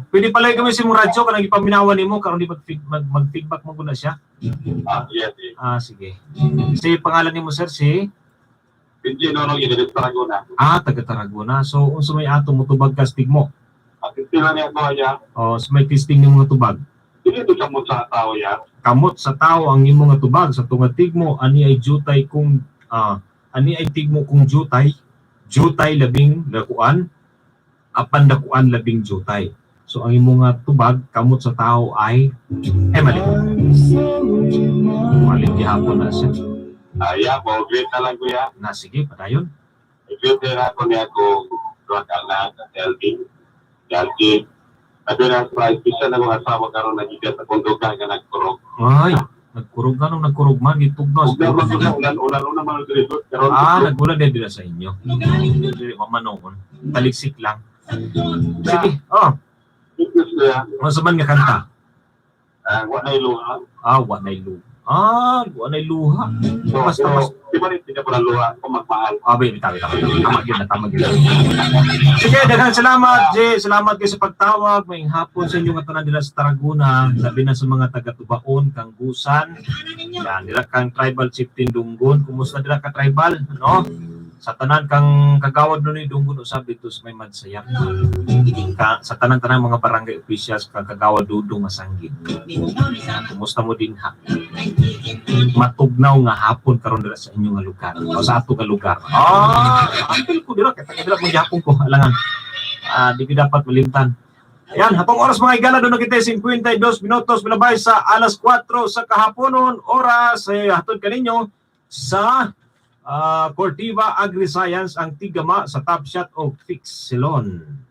Pwede pala kami si mong radyo, kanang ipaminawan ni mo, karon di mag-feedback mo na siya? Yes. Sige. Si pangalan ni mo, sir, si? Taga Tarragona. So, unsa may ato mutubag ka stig mo? So may testing ni mga tubag. Kamot sa tao ang imong nga tubag sa tungatig mo ani ay jutay kung ani ay tigmo kung jutay labing dakuan apan dakuan labing jutay. So ang imong nga tubag kamot sa tao ay mali gihapon na siya. Great na lang kuya. Sige, padayon. Great na ako niya ko na LB. Kasi Abi na price bisa na mga asawa karon nagigat sa kondokan nga nagkurog. Ay, nagkurog ka nung nagkurog man gitugnos. Ulan man dito karon. Nagulan din dira sa inyo. Dili mamanoon. Taliksik lang. Sige. Ano man nga kanta? Wa na iluha. Wa na iluha. Wa na iluha. Basta di ba rin pala luha kung magmahal. Bitaw. Tama yun. Sige, daghang salamat, Jay. Salamat kayo sa pagtawag. May hapon sa inyo nga tanan dila sa Tarragona, labi na sa mga taga-Tubaon, Kanggusan. Yan, dila kang tribal chieftain Dunggon. Kumusta dila ka tribal, no? Sa tanan kang kagawad no ni Dunggon usab dito sa may Madsayang. Sa tanan mga barangay officials kang kagawad Dudong Masanggit. Kumusta mo din ha? Matugnaw nga hapon karon dira sa inyo nga lugar o sa ato nga lugar. Antel ko dira kay taga dira mo ko alangan. Di ko dapat malimtan. Ayan, hatong oras mga igala doon na kita 52 minutos bilabay sa alas 4 sa kahaponon oras hatod kaninyo sa Cortiva Agri-Science ang tigama sa Top Shot o Fix Salon.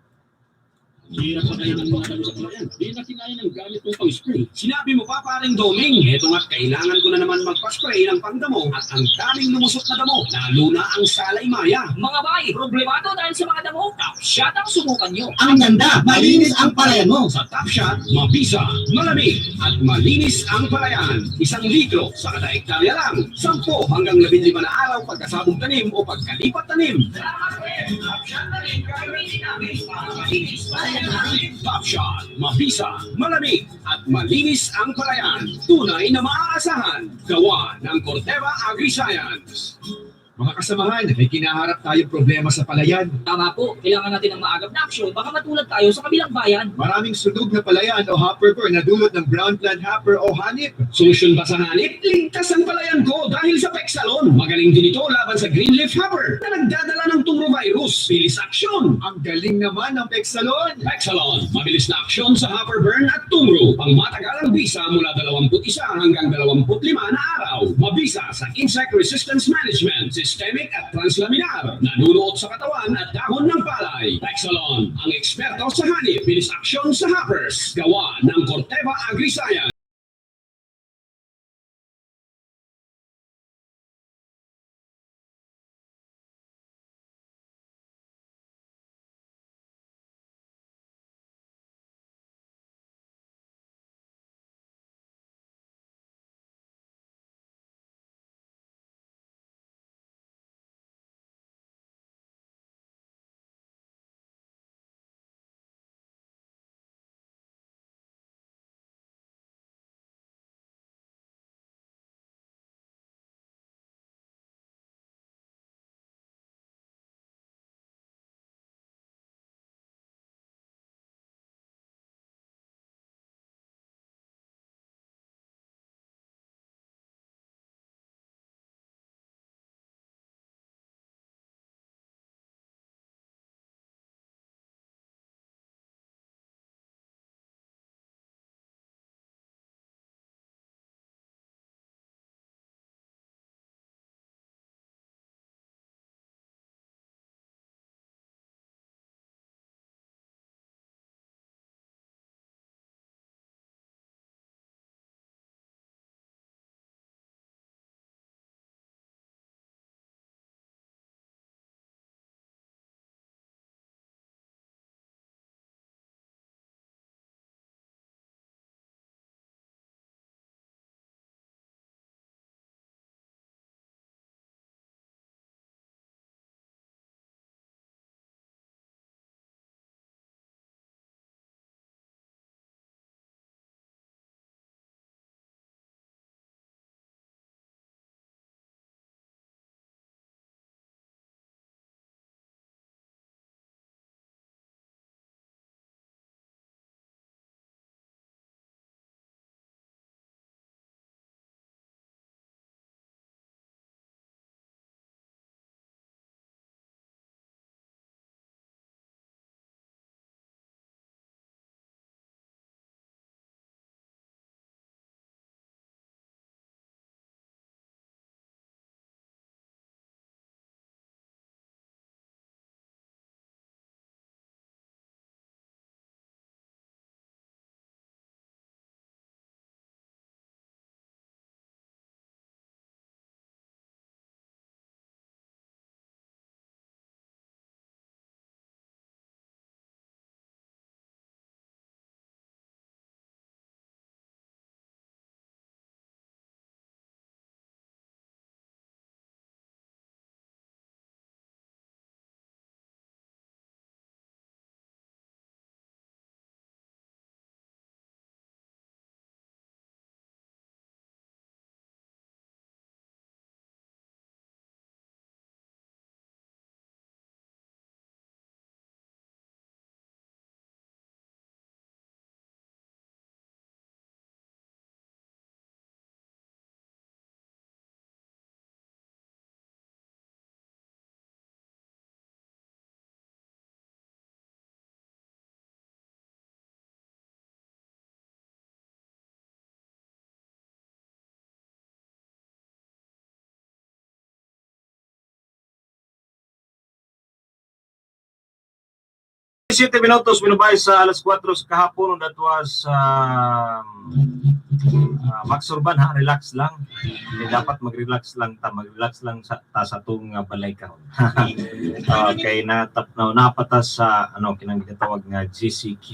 Hirap pa kayo ng mga dalo sa palayan. Hindi na kinaya ng gamit mong pang-spray. Sinabi mo pa paring Doming, eto nga't kailangan ko na naman magpa-spray ng pangdamo at ang daming lumusot na damo, lalo na ang salay maya. Mga bay, problemado dahil sa mga damo. Top Shot ang subukan nyo. Ang ganda, malinis ang palayan mo. Sa Top Shot, mabisa, malamig, at malinis ang palayan. 1 litro sa kada hektarya lang. 10 hanggang 15 na araw pagkasabog tanim o pagkalipat tanim. Top Shot na rin gagamitin namin para malinis palayan. Top Shot, mabisa, malamig, at malinis ang palayan. Tunay na maaasahan. Gawa ng Corteva Agri-Science. Mga kasamahan, may kinaharap tayong problema sa palayan. Tama po, kailangan natin ng maagap na aksyon. Baka matulad tayo sa kabilang bayan. Maraming sunog na palayan o hopper core na dulot ng brown plant hopper o hanip. Solusyon ba sa hanip? Ligtas ang palayan ko dahil sa Pexalon. Magaling din ito laban sa green leaf hopper na nagdadala ng tungro-virus. Bilis aksyon! Ang galing naman ng Pexalon. Pexalon, mabilis na aksyon sa hopper burn at tungro. Pang matagalang bisa mula 21 hanggang 25 na araw. Mabisa sa insect resistance management, systemic at translaminar. Nanunuot sa katawan at dahon ng palay. Pexalon, ang eksperto sa hanip. Bilis aksyon sa hoppers. Gawa ng Corteva Agri-Science. 7 minutos minubay sa alas 4 sa kahapon. That was Max Urban, ha, relax lang. Dapat mag-relax lang ta, mag-relax lang sa itong balay karon. Okay, napatas sa kinang gitawag nga GCQ,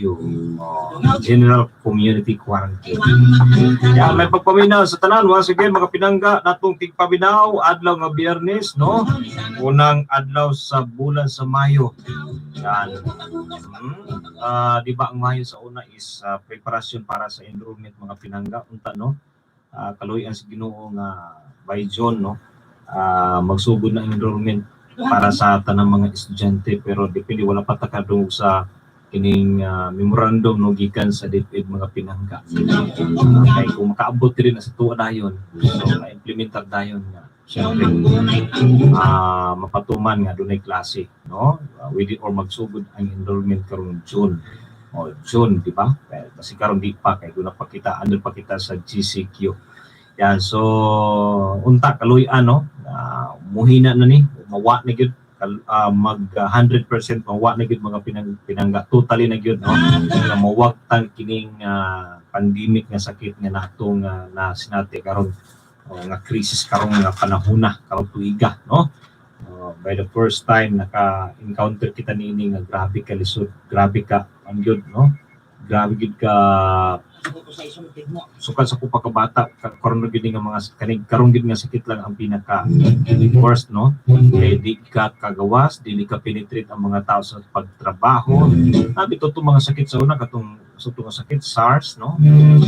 General Community Quarantine. May pagpaminaw sa tanan once again mga pinangga natong tigpaminaw adlaw nga Biyernes, no? Unang adlaw sa bulan sa Mayo. Yan. Di ba ang Mayo sa una is preparasyon para sa enrollment mga pinangga unta, no? Kaluyan sa Ginoo nga by June, no? Magsugod na enrollment para sa tanang mga estudyante, pero depende wala pa takadung sa kining memorandum no gikan sa DepEd mga pinangga. Kay kung makaabot rin na sa tuwa dayon, so ma-implementar dayon nga syempre mapatuman nga dunay klase, no? With it or magsugod ang enrollment karong June. June, di ba? Kasi karon di pa kay doon pa kita, andun pa kita sa GCQ. Yan, so unta kaluy-an, no? Muhina na ni, mawa na gyud mag 100% mawa na gyud mga pinangga totally na gyud, no? Na mawag tang kining pandemic nga sakit nga natong na sinati karon nga krisis karong nga panahona karong tuiga, no? By the first time naka-encounter kita niini nga grabe ka lisod, grabe ka ang gyud, no? Grabe gyud ka sukat sa kupa ka bata karon gyud nga mga karong gyud nga sakit lang ang pinaka worst, no? Kay di ka kagawas, dili ka penetrate ang mga tao sa pagtrabaho. Nabi to mga sakit sa una katong nga sakit SARS, no?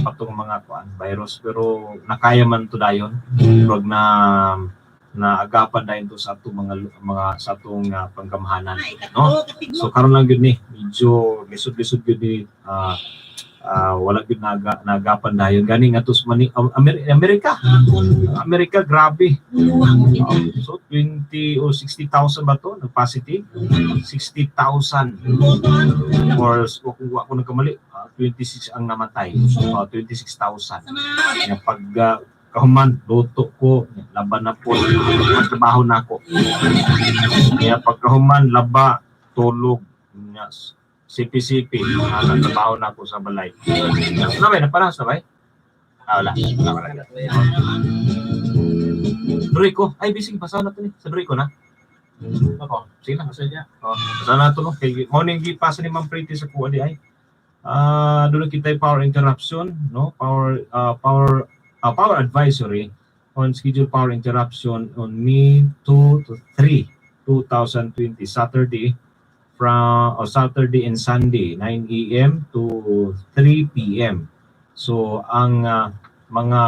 Patong mga virus, pero nakaya man to dayon pag na agapan dahil to sa atong mga sa atong panggamhanan, no? So karon lang gyud ni medyo lisod-lisod gyud ni wala gyud nagapan dayon gani nga tus Amerika grabe. So 20 o 60,000 ba to na positive? 60,000 or kung ako nagkamali 26 ang namatay. 26,000 nga pag kahuman, luto ko, laban na po, trabaho na ako. Kaya pagkahuman, laba, tulog, sipi-sipi, trabaho na ako sa balay. Sabay, naparang sabay? Wala. Durico, ay bising, pasaw na ito ni. Sa Durico na? Ako, sige lang, pasaw niya. Pasaw na ito, no? Morning, pasa ni Ma'am Pretty sa kuha di ay. Doon kita power interruption, no? Power advisory on scheduled power interruption on May 2 to 3, 2020, Saturday and Sunday, 9 a.m. to 3 p.m. So ang mga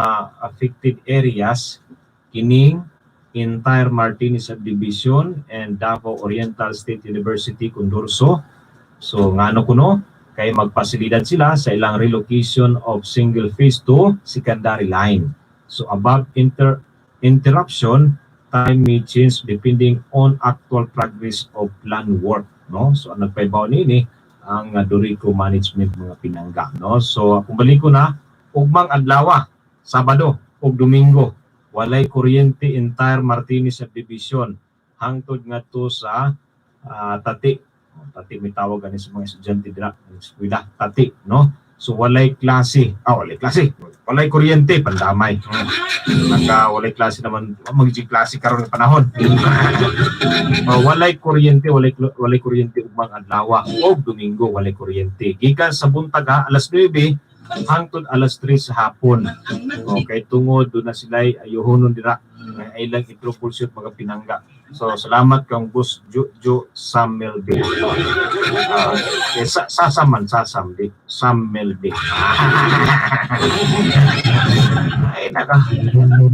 affected areas kining entire Martinez Subdivision and Davao Oriental State University Condorso. So ngano kuno kay magpasilidad sila sa ilang relocation of single phase to secondary line. So above interruption, time may change depending on actual progress of plan work, no? So ang nagpaibaw nini ang Durico management mga pinangga, no? So kung balik ko na ugmang adlaw, Sabado ug Domingo, walay kuryente entire Martinez Subdivision hangtod ngadto sa Tati may tawag ani sa mga estudyante dira ng eskwela, Tati, no? So walay klase, walay kuryente, pandamay. Walay klase naman, magiging klase karon ng panahon. Walay kuryente ugmang adlaw o Domingo walay kuryente. Gikan sa buntag alas 9 hangtod alas 3 sa hapon. Okay, tungod doon na sila ayuhonon dira ay lang i-propulsyon mga pinangga. So salamat kang Boss Jo Sam Melby. Sam Melby.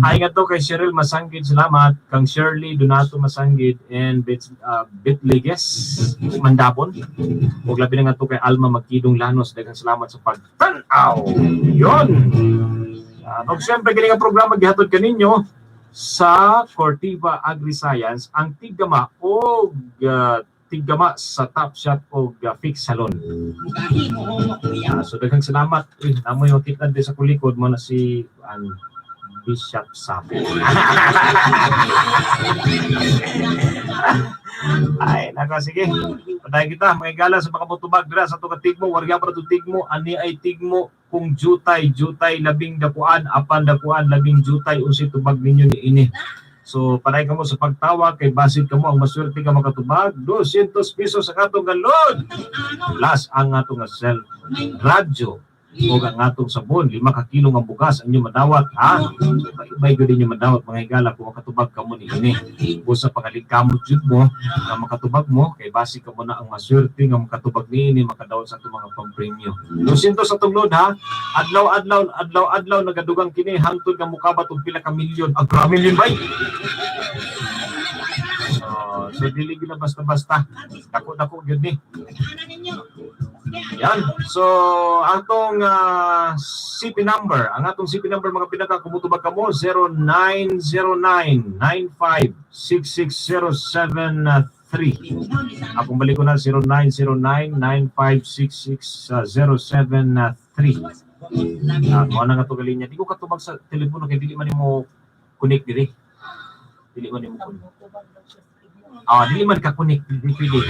Ay nga to kay Cheryl Masanggid, salamat kang Shirley Donato Masanggid and Bitliges Mandapon. Ug labi na nga to kay Alma Magkidong Lanos, daghang salamat sa pagtan-aw. Yon. Ug siyempre kini nga programa gihatod kaninyo sa Cortiva Agri-Science ang tigama o tigama sa Top Shot o Fix Salon. So daghang salamat. Amoy makita din sa kulikod mo na si Bishop Sapo. Ay, naka, sige. Patay kita, mga igala sa makamutubag dira sa itong tigmo, warga para itong tigmo, ani ay tigmo kung jutay, labing dakuan, apan dakuan, labing jutay, usi tubag ninyo ni ini. So, panay ka mo sa pagtawag, kay basit ka mo, ang maswerte ka makatubag, 200 pesos sa katong galon. Plus, ang atong cell, radyo, o ang atong sabon, 5 ka kilo ng bugas, ang inyo madawat, ha? So, may gawin nyo madawat, mga higala, kung makatubag ka mo ni ini. O sa pangalikamot yun mo, na makatubag mo, kay basit ka mo na ang maswerte, nga makatubag ni ini, makadawat sa itong mga pang-premium. 200 sa itong load, ha? Adlaw, nagadugang kini, hangtod nga mukha ba itong pila ka milyon? Agra milyon ba? So, dili gila basta-basta. Dako-dako yun ni. Yan. So, atong CP number, ang atong CP number mga pinaka kumutubag ka mo, 0909-9566073. Akong balik ko na, 0909-9566073. Kung ano nga ito galing niya. Di ko katubag sa telepono kaya dili man mo connect diri. Dili man mo connect. Dili man ka connect. Dili pwede.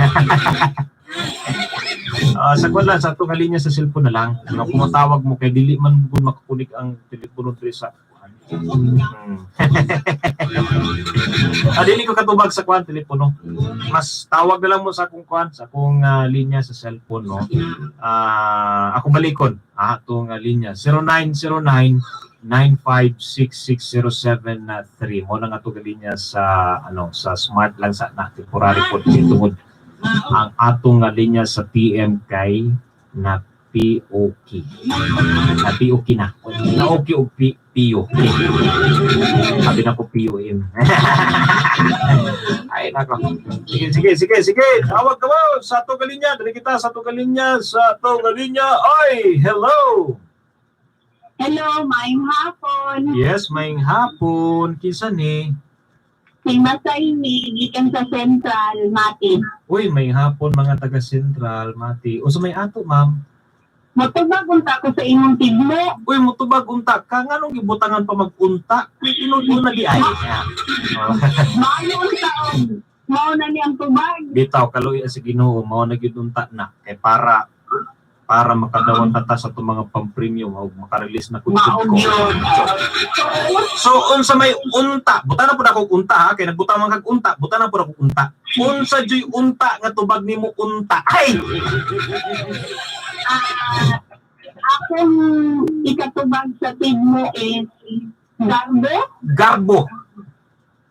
Sa kwan lang, sa itong linya sa cellphone na lang, kung matawag mo kay dili man kung makakunik ang telepono diri sa dili ko katubag sa kwan telepono. Mas tawag na lang mo sa akong kwan, sa akong linya sa cellphone, no. Akong balikon, atong linya 0909-9566073. Mo na nga itong linya sa sa smart lang sa temporary po tungod ang atong linya sa TM kay na POK. Na POK na. Na OK o POK. Sabi na ko POM. Ay, nako. Sige. Tawag ka mo sa itong linya. Dali kita sa itong linya. Oy, hello! Hello, maayong hapon. Yes, maayong hapon. Kinsa ni? Si Masayni, gikan sa Central, Mati. Uy, may hapon mga taga Central, Mati. O so may ato, ma'am. Motubag unta ko sa imong tigmo. Uy, motubag unta. Ka nga nung ibutangan pa mag-unta. Inod mo na di ay. Maayo unta. Mao na niyang tubag. Bitaw, kaluya sa Ginoo, mao na gyud unta na. Kay para makadawat ta sa itong mga pang-premium o makarelease na content ko. So, unsa may unta, buta na po na akong unta, ha? Kaya nagbuta man kag unta, buta na po na akong unta. Unsa joy unta nga tubag nimo unta. Ay! Akong ikatubag sa tigmo is Garbo.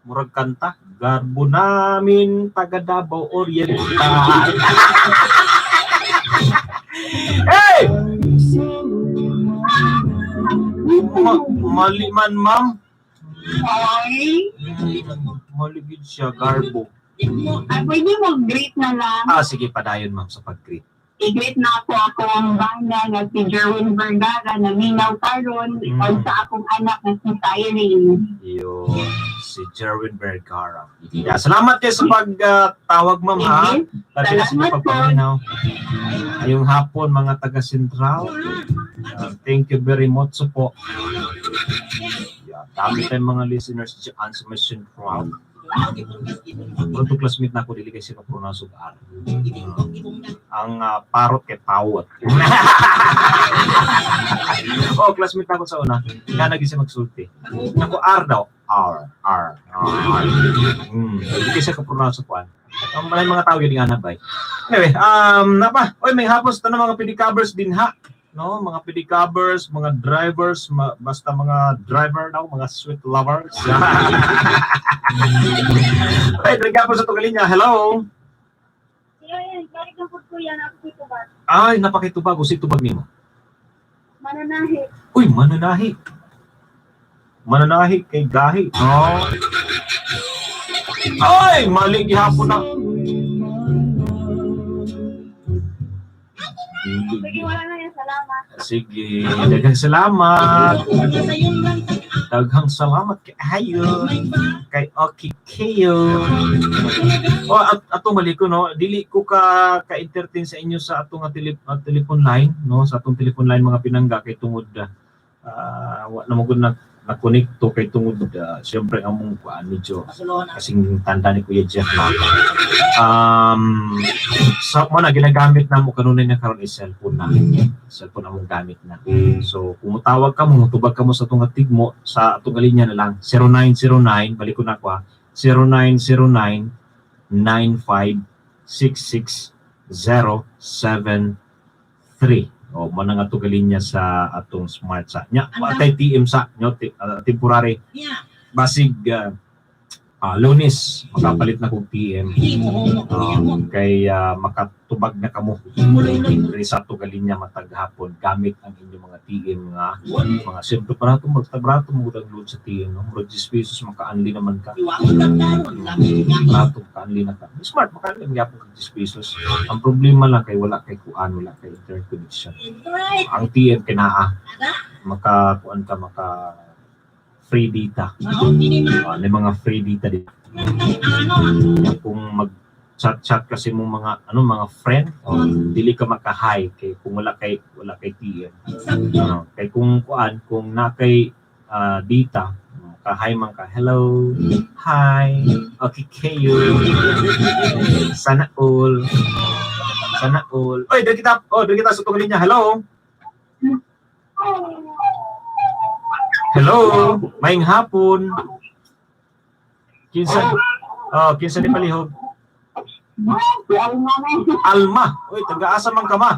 Murag kanta. Garbo namin taga Davao Oriental. Hey! Mali man, ma'am. Maligid siya, Garbo. Pwede mo greet na lang. Sige, padayon, ma'am, sa pag-greet. I-greet na ako akong banda nga si Jerwin Vergara na minaw karon o sa akong anak na si Tyrene. Yun, si Jerwin Vergara. Yeah, salamat kayo sa pagtawag, ma'am, ha? Salamat sa pagpaminaw. Yung hapon, mga taga-Central, thank you very much po. Yeah, dami tayong mga listeners dyan sa Mission Proud. Pronto classmate na ako, dili kayo sino pronounce of R. Ang parot kay pawot. Classmate na ako sa una. Nga naging siya magsulti. Ako R daw. R. Dili kayo siya ka-pronounce of R. Maraming mga tao yung nga nabay. Anyway, may hapos na mga pedicabers din ha. No, mga pedicabers, mga drivers, basta mga driver daw, mga sweet lovers. Ay, pedicabers sa Tugalinya. Hello. Ay, napakitubag. Si tubag nimo. Mananahi. Uy, mananahi. Mananahi kay gahi. Oh. Ay, mali gihapon na. Sige, daghang salamat. Daghang salamat kay Ayo. Kay Okay kayo. Atong mali ko, no, dili ko ka-entertain sa inyo sa atong telephone line, no, sa atong telephone line mga pinangga kay tungod wa na mo gud nakonekto kay tungod siyempre among kuan medyo kasing tanda ni Kuya Jeff na sa mo na ginagamit na mo kanunay na karon is cellphone among gamit na. So kung mutawag ka mo tubag ka mo sa tunga tigmo sa atong linya na lang 0909 balik ko na ko 0909 9566073 o mo nang atong linya sa atong smart sa nya patay TM sa nyo temporary basig Lunes makapalit na kog TM kay makatubag na kamo diri sa atong linya matag hapon gamit ang inyong mga TM nga mga siyempre para to magtabrato mo dag load sa TM no 10 pesos maka-unli naman ka ka-unli na ka smart maka-unli gyapon kag 10 pesos ang problema lang kay wala kay kuan wala kay internet connection ang TM kinaa maka kuan ka maka free data. May mga free data dito. Kung mag-chat kasi mo mga mga friend, dili ka maka-hi kay kung wala kay TM. Kay kung nakay data, maka-hi man ka. Hello. Hi. Okay kayo. Sana all. Oy, dili kita sa tong linya. Hello. Hello, maayong hapon. Kinsa ni palihog? Alma. Uy, taga-asa man ka ma?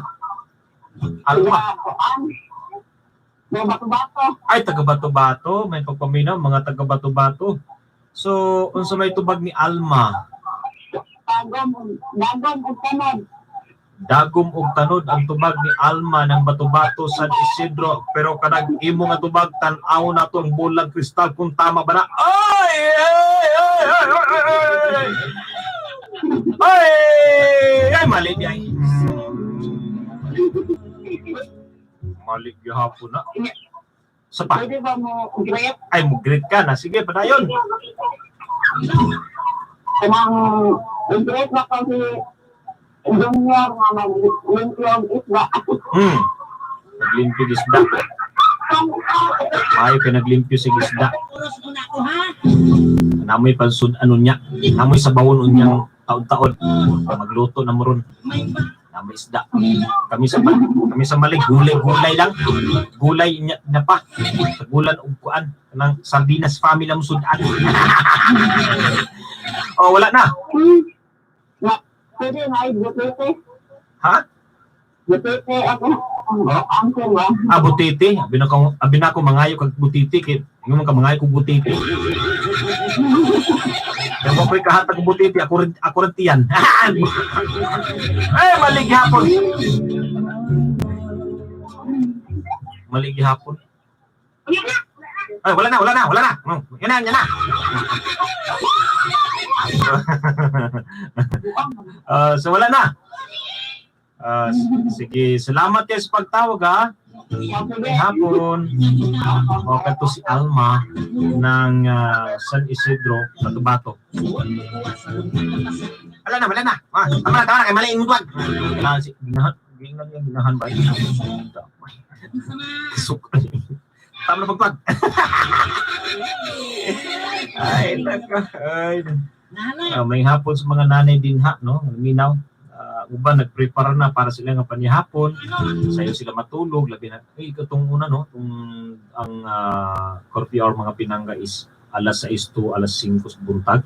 Alma. Ay, taga Bato-Bato. May pagpaminaw, mga taga Bato-Bato. So, unsa may tubag ni Alma? Dagom og tanod ang tubag ni Alma ng Bato-Bato San Isidro pero kanang imo nga tubag tan-aw na to ang bulang kristal kung tama ba na ay mali di ay mali gihapon na sa pa ay mo greet ka na sige padayon kanang great na kasi Junior nga mag-limpyo isda. Naglimpyo isda. Ayaw ka naglimpyo sa isda. Namoy pansud niya. Namoy sa bawon unyang taon-taon. Magluto na moron. Namoy isda. Kami sa malig gulay lang. Gulay na pa. Tagulan og kuan nang sardinas family ang sudan. Oh, wala na. Pwede nga butete. Ha? Butete ako. Ang ba? Butete. Abi na ko mangayo kag butete kay mo ka mangayo kog butete. Kaya mo ko'y kahatag butete ako rin tiyan. Ay, malig hapon. Malig hapon. Ay, wala na. Yan na. So wala na. Sige, salamat kayo sa pagtawag ha. Hapon. Okay to si Alma ng San Isidro, Bato-Bato. Wala na. Tama na, kay mali yung tuwag. Ginahan ba? Tama na pagtuwag. Ay, naka. May hapon sa mga nanay din ha, no? Minaw. Uban nagprepare na para sila nga panihapon. Sayo sila matulog, labi na. Itong una no, ang curfew hour mga Pinangga is alas 6 to alas 5 sa buntag.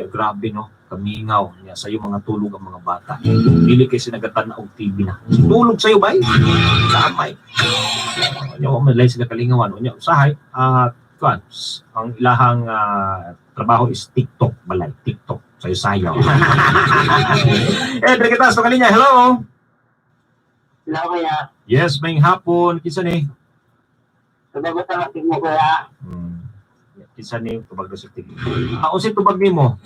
Grabe no, kamingaw niya sayo mga tulog ang mga bata. Dili kay sinagatan na og TV na. Tulog sayo bay. Damay. Nya mo lay sila kalingawan nya usahay kuan ang ilahang trabaho is TikTok balay TikTok sayo. Dili kita sa kalinya. Hello. Hello kaya. Yes, may hapon kinsa ni? Tubag sa ating mo kaya. Kinsa ni tubag sa TV? Unsa tubag nimo?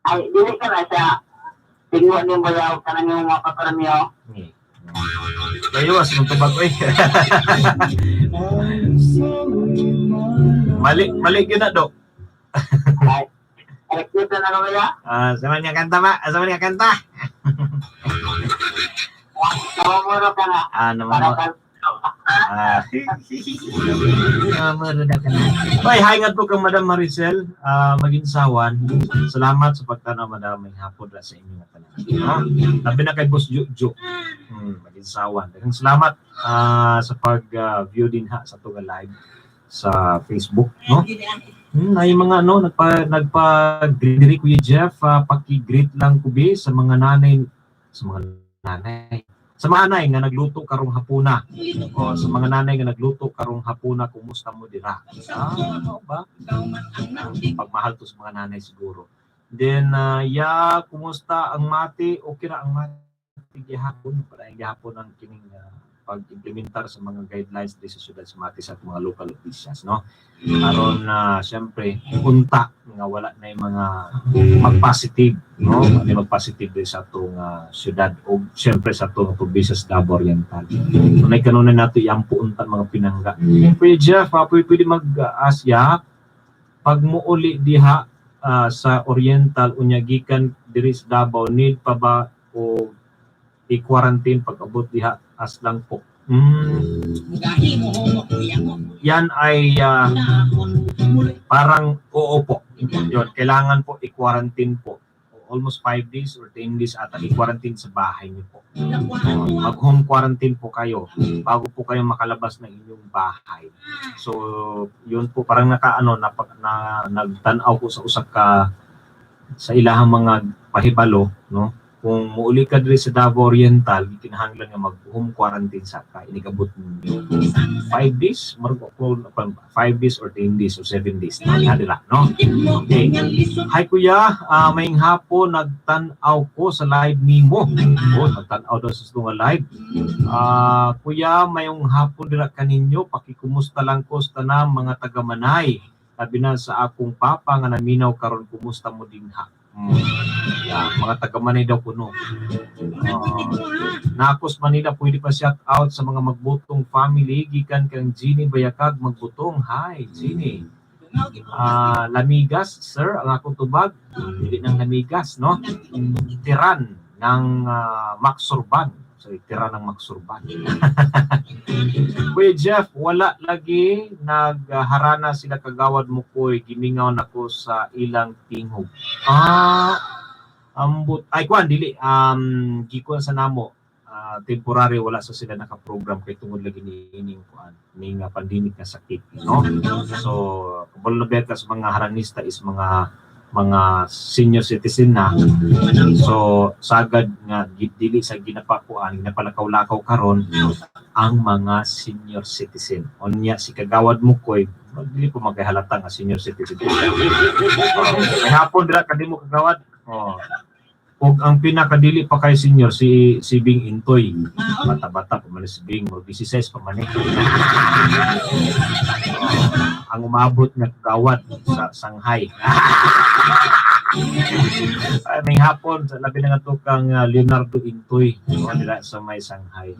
Ay, dili ka na sa tingwa ni mo yaw kanang yung mga paparamyo. Kayo as mong tubag oy. Mali gyud na do. Ay, kita na kaya. Sama niya kanta ba? Sama niya kanta. Namamuro ka na. Ay, hi nga to kang Madam Maricel, Maginsawan. Salamat sa pagtanaw, Madam, may hapon ra sa inyo. Labi na kay Boss Juju. Maginsawan. Daghang salamat sa pag-view din ha sa tuga live sa Facebook, no? Ay mga nagpa-greet diri Kuya Jeff, paki-greet lang kubi sa mga nanay sa mga nanay nga nagluto karong hapuna. O sa mga nanay nga nagluto karong hapuna, kumusta mo dira? Ano ba? Pagmahal to sa mga nanay siguro. Then kumusta ang mati? Okay ra ang mati gihapon para gihapon ang kining pag-implementar sa mga guidelines di sa syudad sa Mati sa mga local officials, no? Aron syempre unta nga wala na yung mga mag-positive, no? Ano mag-positive din sa atong syudad o syempre sa atong probinsya sa Davao Oriental. So kanunay nato iyampo unta mga pinangga. Kuya Jeff, pwede mag-asya pag muuli diha sa Oriental unya gikan diri sa Davao, need pa ba o i-quarantine pag abot diha as lang po? Yan ay parang oo po. Yun, kailangan po i-quarantine po. Almost 5 days or 10 days ata i-quarantine sa bahay niyo po. Mag-home quarantine po kayo bago po kayo makalabas ng inyong bahay. So, yun po parang nagtanaw ko sa usak ka sa ilahang mga pahibalo, no? Kung muuli ka diri sa Davao Oriental, kinahanglan nga mag-home quarantine sa ka. Inigabot ninyo 5 days, 5 days or 10 days or 7 days. Nadira, no? Okay. Hi kuya, maying hapon nagtanaw ko sa live nimo. Nagtanaw daw sa mga live. Kuya, mayong hapon dira kaninyo, pakikumusta lang ko sa tanang mga taga-Manay. Sabi na sa akong papa nga naminaw karon, kumusta mo dinha? Mga taga-Manay daw kuno. Nakos Manila, pwede pa shout out sa mga magbutong family gikan kang Ginny Bayakag magbutong. Hi Ginny. Lamigas sir ang akong tubag. Hindi ng Lamigas, no? Tiran ng Maxurban. Sorry, Tiran ng Maxurban. Kuya Jeff, wala lagi nagharana sila kagawad mo ko'y gimingaw na ko sa ilang tingog. Ambot ay kuan dili gikuan sa namo temporary, wala sa sila naka-program kay tungod lagi ni ining kuan ning pandemic nga sakit, no? So kabalo na sa mga haranista is mga senior citizen na. So sagad nga dili sa ginapakuan, ginapalakaw-lakaw karon ang mga senior citizen. Unya si kagawad mo koy dili po maghahalata nga senior citizen. May hapon dira kadimo kagawad. Ug ang pinakadili pa kay senior si Bing Intoy. Bata-bata pa man si Bing, mo 16 pa man. Ang umabot nga kagawad sa Shanghai. May hapon sa labi na nga kang Leonardo Intoy dira sa may Shanghai.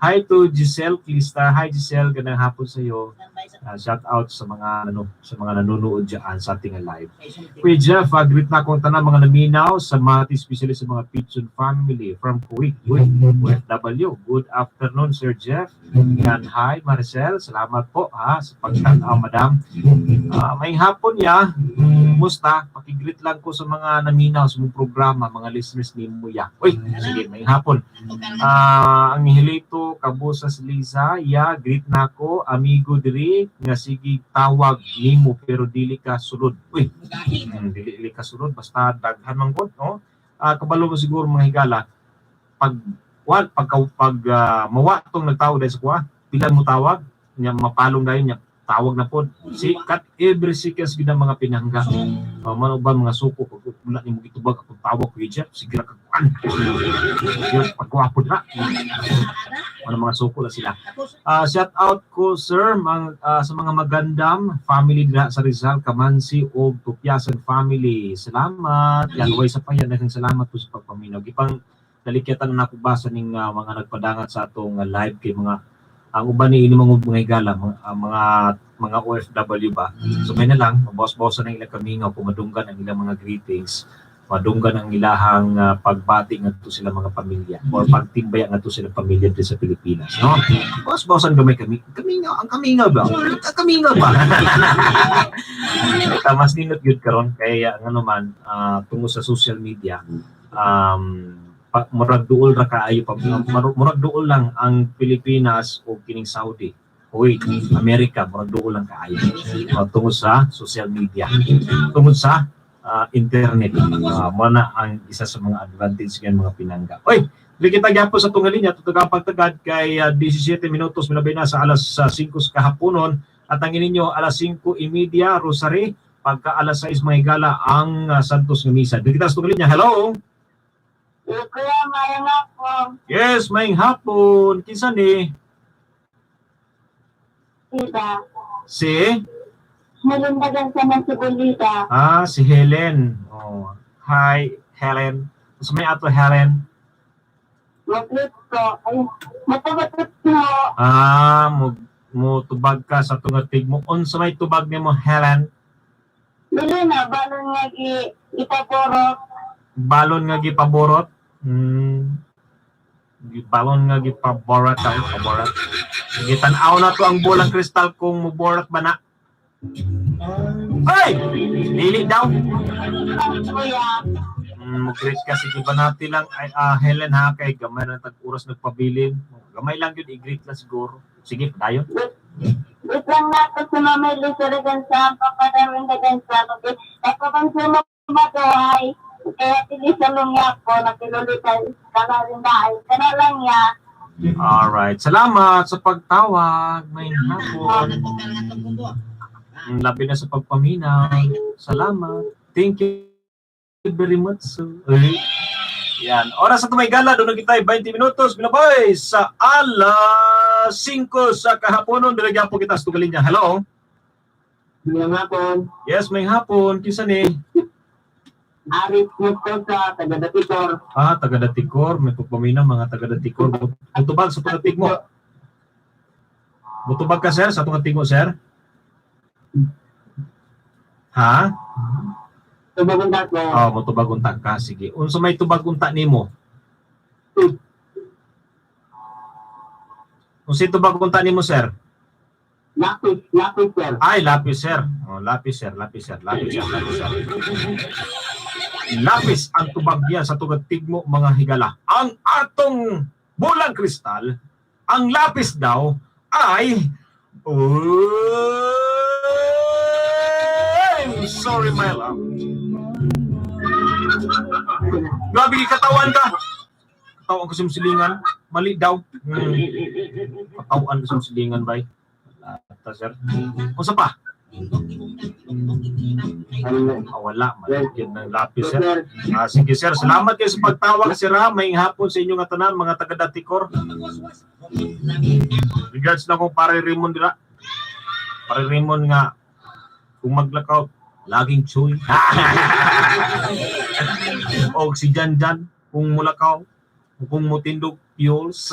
Hi to Giselle Clista. Hi Giselle, ganang hapon sa iyo. Shout out sa mga nanonood diyan sa ating live. Kuya Jeff, greet na akong tanan mga naminaw sa Mati, especially sa mga Pichon family from Kuwait, OFW. Good afternoon Sir Jeff. And hi Marcel, salamat po sa pagtanaw madam. May hapon ya. Musta? Pakigreet lang ko sa mga naminaw sa mong programa, mga listeners ni Muya. Uy, sige, may hapon. Ang Hilito Kabusas Liza, greet na ko, amigo diri, nga sige tawag nimo pero dili ka sulod. Uy, dili ka sulod, basta daghan man gud, no? Kabalo mo siguro mga higala, pag mawa tong nagtawag dahil sa kuha, pila mo tawag, niya mapalong dahil niya, tawag na po. Si kat every seconds gid mga pinangga. Mano ba mga suko pag wala nimo gitubag ako tawag ko Jeff, sige ra kagkuan. Pagwapo na. Ano mga suko na sila. Shout out ko sir sa mga magandam family dira sa Rizal, Kamansi o Tupiasan family. Salamat. Yan way sa payan, daghang salamat po sa pagpaminaw. Gipang dalikyatan na nako basa ning mga nagpadangat sa atong live kay mga ang uban ni ini mga higala, mga OFW ba. So may na lang, mabawas-bawasan ang ilang kamingaw, pumadunggan ang ilang mga greetings. madunggan ang ilahang pagbati ngadto sila mga pamilya or pagtimbaya ngadto sila pamilya dito sa Pilipinas, no? Bawas-bawasan gamay kami nga ba? Mas ninot yun karon kaya nga naman tungo sa social media murag duol ra kaayo pa murag duol lang ang Pilipinas o kining Saudi, Kuwait, Amerika, murag duol lang kaayo tungo sa social media, tungod sa internet. Muna ang isa sa mga advantage ng mga pinangga. Oy, kita gyapon sa tunga linya tutugang pagtagad kay 17 minutos milabay na sa alas 5 sa kahaponon at ang ininyo alas 5:30 Rosary pagka alas 6 may gala ang Santos nga misa. Kita sa tunga linya. Hello. Kuya, mayang ako. Yes, mayang hapon. Kinsa ni? Tita. Si Malindagan sa Mansibulita. si Helen. Oh. Hi, Helen. So may ato Helen. Mag-trip ko. Ay, matabatot mo. Mo tubag ka sa tungatig mo. Unsa may tubag nimo Helen? Dili na, balon nga ipaborot. Balon nga gipaborot. Balon nga gipaborot paborot. Sige, tan-aw na to ang bolang kristal kung muborot ba na. Ay! Lili daw. Kuya. Mag-greet ka. Sige ba natin lang Helen ha, kay gamay na tag-uras nagpabilin. Gamay lang yun, i-greet lang siguro. Sige, dayon. Wait lang nato sa mamay Luzeragan sa papadaming dagan sa pagkit. Kapag sa matuhay, kaya tili sa lungya po, nakilulitan ka na rin dahil. Kana lang ya. Alright. Salamat sa pagtawag. May hapon. Labi na sa pagpaminaw. Salamat. Thank you very much. Yan. Oras sa tumaygala. Doon na kita 20 minutos. Binabay sa alas 5 sa kahaponon. Dilagyan po kita sa tugalin niya. Hello? Mayang hapon. Yes, may hapon. Kinsa ni? Aris Musto sa Tagadatikor. Tagadatikor. May pagpaminaw mga Tagadatikor. Butubag sa tungatig mo. Butubag ka, sir, sa tungatig mo, sir? Ha? Tubag unta ko. Tubag unta ka. Sige. Unsa may tubag unta nimo? Unsa tubag unta nimo, sir? Lapis, sir. Ay, lapis, sir. Lapis, sir. Lapis ang tubag niya sa tugatig mo, mga higala. Ang atong bulang kristal, ang lapis daw ay I'm sorry, my love. Grabe, katawan ka. Katawan ko sa silingan. Mali daw. Katawan ko sa silingan, bay. Sir. Kung sa pa? Wala. Malagyan ng lapis, sir. Sige, sir. Salamat kayo sa pagtawag, sir. May hapon sa inyong atanan, mga taga-Datikor. Regards na kung pare Raymond dira. Pare Raymond nga, kung maglakaw, laging chuy. O si Janjan, kung mulakaw, kung mutindog, fuels.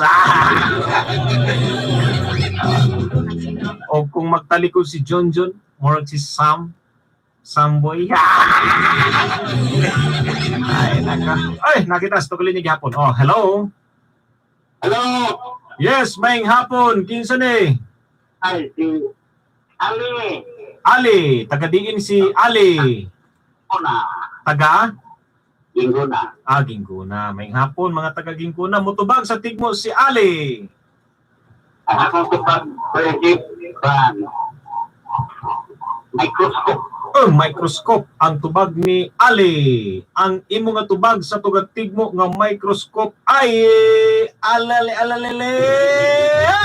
O kung magtalikod si John, more si Samboy. Ay, nakita sa tugalin niya hapon. Hello? Hello? Yes, maing hapon. Kinsa ni? Ay, si Ali. Ali, taga-diin si Ali. Una. Taga? Ginguna. Ginguna. Maing hapon, mga taga-Ginguna. Mutubag sa tigmo si Ali. Akong tupag, project, microscope. Microscope ang tubag ni Ali. Ang imo nga tubag sa tugattigmo nga microscope ay alalele.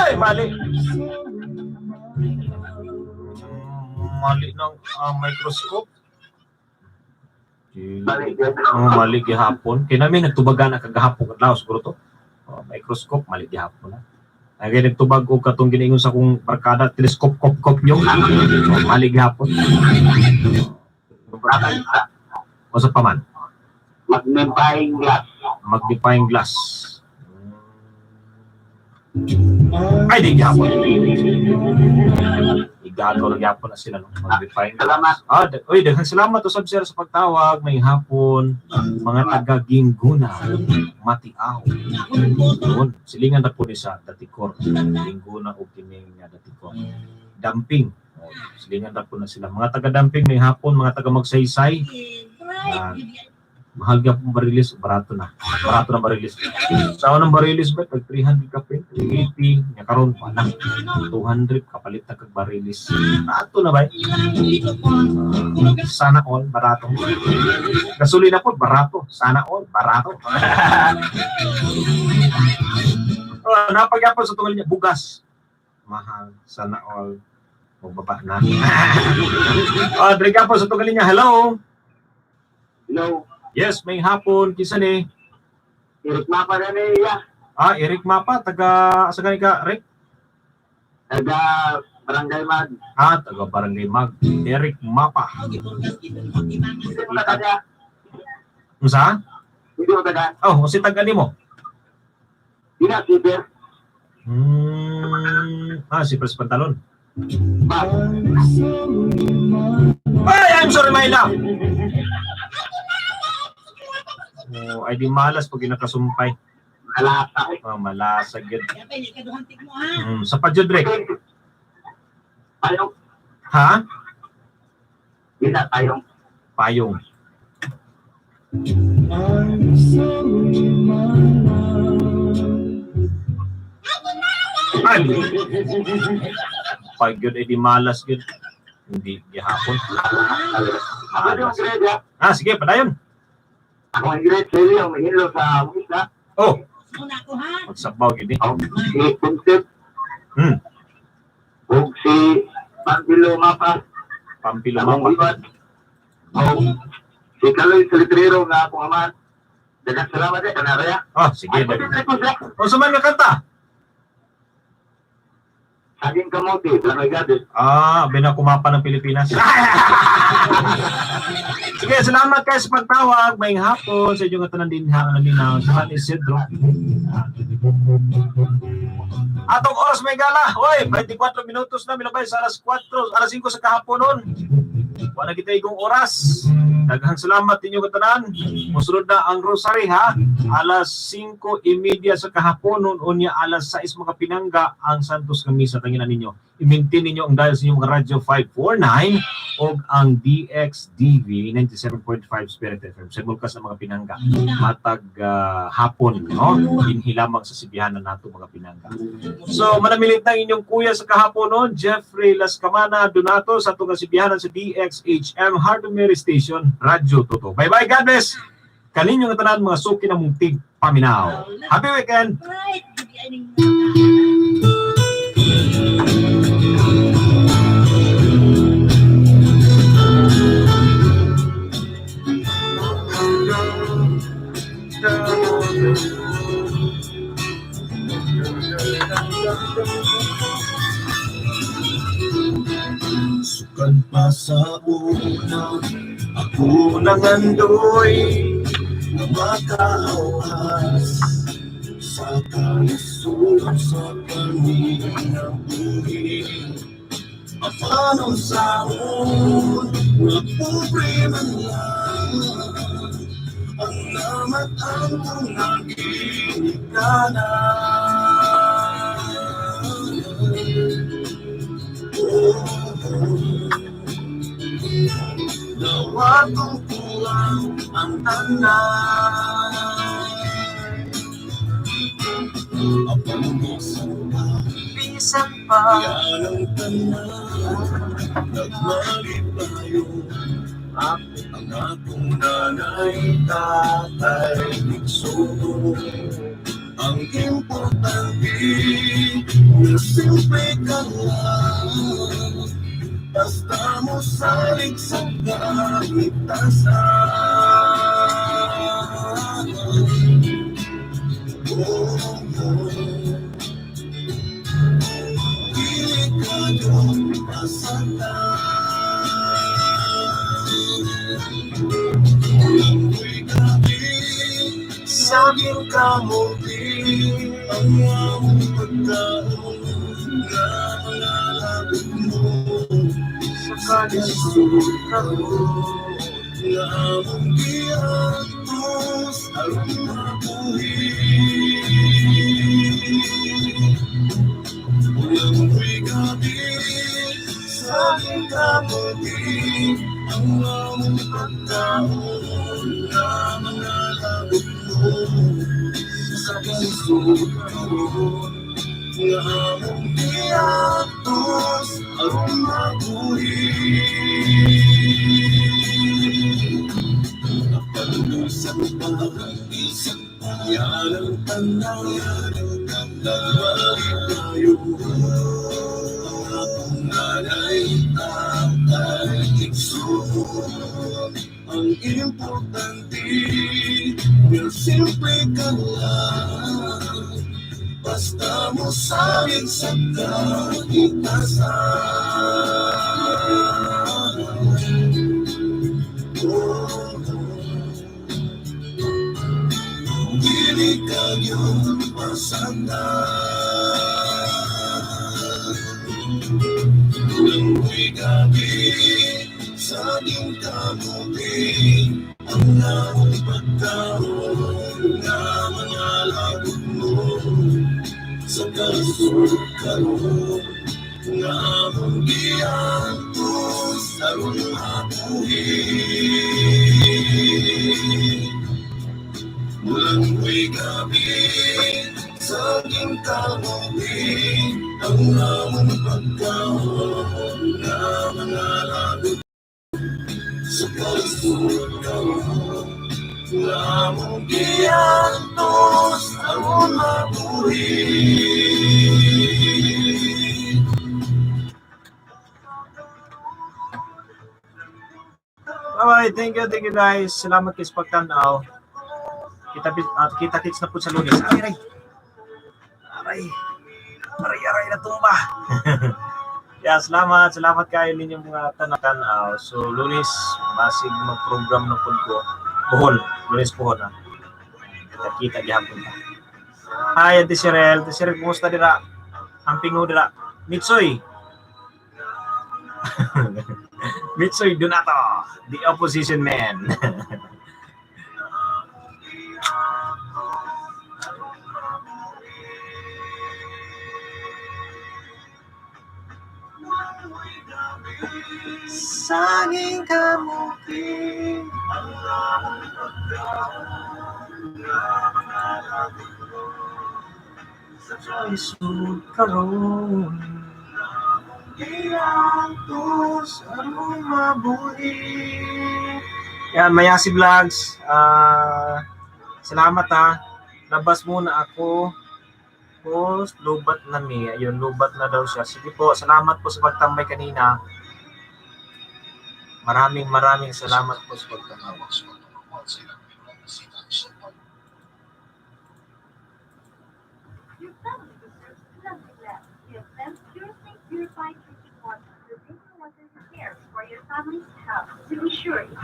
Ay, mali. Mali ng microscope. Mali gihapon. Kaya namin nagtubagan na kagahapon kadlaw siguro to. Microscope mali gihapon na. Ay nagtubag og katong giningon sa kong barkada telescope kop nyo. Mali gihapon. O sa paman? Magnifying glass. Magnifying glass. Ay, di gyapon. Igato lang gyapon na sila no. Mag-define. Salamat. Uy, daghang salamat usab sir sa pagtawag. May hapon mga taga Gingguna, Matiaw. Doon, silingan na po ni sa Daticor. Gingguna o kining Daticor. Damping. Oh, silingan na po na sila. Mga taga Damping may hapon, mga taga Magsaysay. Mahal ka pong barilis, barato na barilis. Sa unang barilis ba, tag 300 ka pe, 380, niya karon pa na, 200, kapalit na kag barilis. Barato na ba? Sana all, barato. Gasolina po, barato. Sana all, barato. Napagyapan sa tungal niya, bugas. Mahal, sana all. Magbaba na. Drink po sa tungal niya, hello? Hello. Yes, may hapon. Kisa ni? Eric Mapa na niya. Eric Mapa. Taga, sa ka, Rick? Taga Barangay Mag. Taga Barangay Mag. Eric Mapa. Hindi mo taga. Unsa? Hindi mo taga. Oh, si taga ni mo? Hindi na, Peter. Si Pres Pantalon. Ba? Ay, I'm sorry, my love. Oh, ay di malas pag ginakasumpay. Malasa. Malasag yun. Kaduhantik mo ha. Sa Padyod, Rick. Payong. Ha? Hindi na, payong. Payong. Ay! Pag yun ay di malas yun. Hindi gihapon. Ako yung grade, ha? Sige, padayon. Ako yung grade sa iyo, may hilo sa musa. Oh, Muna ko ha. magsabaw gini. Si Concept. O si Pampilo Mapa. Pampilo Among Mapa. iwan. O si Kaloy Salitrero nga akong aman. Dagang salamat kanaraya. Sige. Ay, pwede ko siya. O sa man nga kanta? Saging kamote, Barangay Gadis. Binakumapa ng Pilipinas. Sige, salamat kayo sa pagtawag. Maying hapon sa inyong katanan din hangan nalinaw. Sa man Isidro. Atong oras may gala. Hoy, 24 minutos na milabay sa alas 4, alas 5 sa kahapon nun. Wala kita igong oras. Daghang salamat inyong katanan. Musunod na ang rosary ha. Alas 5:30 sa kahapon nun. Unya alas 6 mga pinangga ang Santos Kamisa. Tanginan ninyo. I-maintain ninyo ang dial sa inyong mga radyo 549 o ang DXDV 97.5 Spirit FM. Simulkas ng mga pinangga. Matag hapon, no? Inhilamang sa sibihanan nato mga pinangga. So, manamilit na inyong kuya sa kahapon nun. Jeffrey Lascamana Donato sa itong sibihanan sa DXHM Hardware Station, Radyo Toto. Bye-bye, God bless! Kaninyong tanan mga suki na muntig paminaw. Happy weekend! Right. Good evening mga Sukan pa sa una, ako nangandoy na makaawas sa kalisunan sa kaninang buhay. Paano sahod na pobre man lang ang lamat ang naging kanan. Nawatong pulang ang tanan. Apang-isang pa, Bisan pa, yan ang tanan. Nagmali tayo, ang akong nanay, tatay, nagsuto. Ang importante, na simple ka lang. Basta mo salig sa kaligtasan. Delikadong pasalan. Ako'y gabi Sabing kamuti ang among pagkaon na manalagod mo sa kalisod karon na among giatos aron mabuhi. Ulang mo'y gabi sabing kamuti ang among pagkaon na manalagod mo sa kalisod karon nga among giatos aron mabuhi. Napalusan pa ang isang yan ang tanaw ng nagmalik tayo. Ang akong nanay tatay igsoon. Ang importante will simple ka lang. Basta mo sabihin sa kaligtasan. Dili kayong pasandan. Nang may gabi sa ating kamuti ang naong pagkaon na manalagod mo sa kalisod karon nga among giatos aron mabuhi. Mulang may gabi sa aking kamuti ang among pagkaon na manalagod sa kalisod karon nga among giatos aron mabuhi. Alright, thank you guys. Salamat kayo sa pagtanaw. Kita-kits na po sa Lunes. Aray na tumba. Yeah, salamat kayo ninyong mga tanaw. So, Lunes, masig mag-program na po ko. Lunes Bohol na. Kita gihapon na. Hi, Ate Cheryl. Ate Cheryl, kumusta dira? Ampingo dira. Mitsoy. Mitsoy Donato, the opposition man. Sanging kamuti ang among pagkaon na manalagod mo sa kalisod karon giatos aron mabuhi. Yan, Mayasi Vlogs. Salamat ha. Labas muna ako. Post, lubat na mi. Ayun, lubat na daw siya. Sige po, salamat po sa pagtambay kanina. Maraming salamat po sa pagtambay.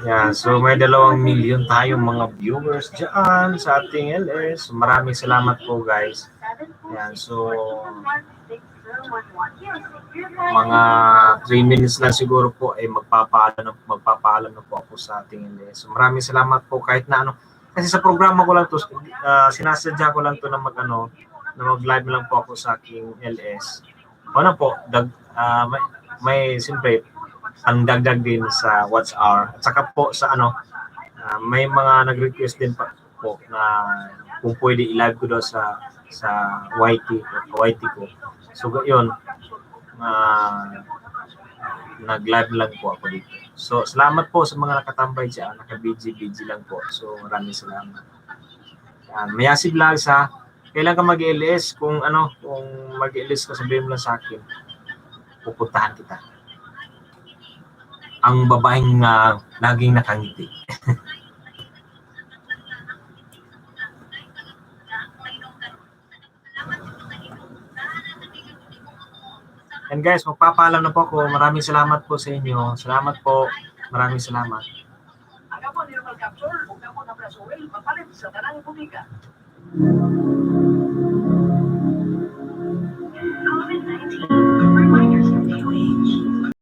Yeah, so may 2 million tayong mga viewers dyan sa ating LS. Maraming salamat po guys. Yan, so mga 3 minutes lang siguro po ay magpapaalam na po ako sa ating LS. So maraming salamat po kahit na ano. Kasi sa programa ko lang to, sinasadya ko lang to na mag-live lang po ako sa aking LS. Ano po, may siyempre ang dagdag din sa What's Our. At saka po sa may mga nag-request din po na kung pwede i-live ko daw sa YT ko. So yun, nag-live lang po ako dito. So salamat po sa mga nakatambay dyan, naka-BG lang po. So maraming salamat. Mayasi Vlogs ha. Kailan ka mag-LS? Kung mag-LS ka, sabihin mo lang sa akin. Pupuntahan kita. Ang babaeng laging nakangiti. And guys, magpapaalam na po ako. Maraming salamat po sa inyo. Salamat po. Maraming salamat. sa tanang butika.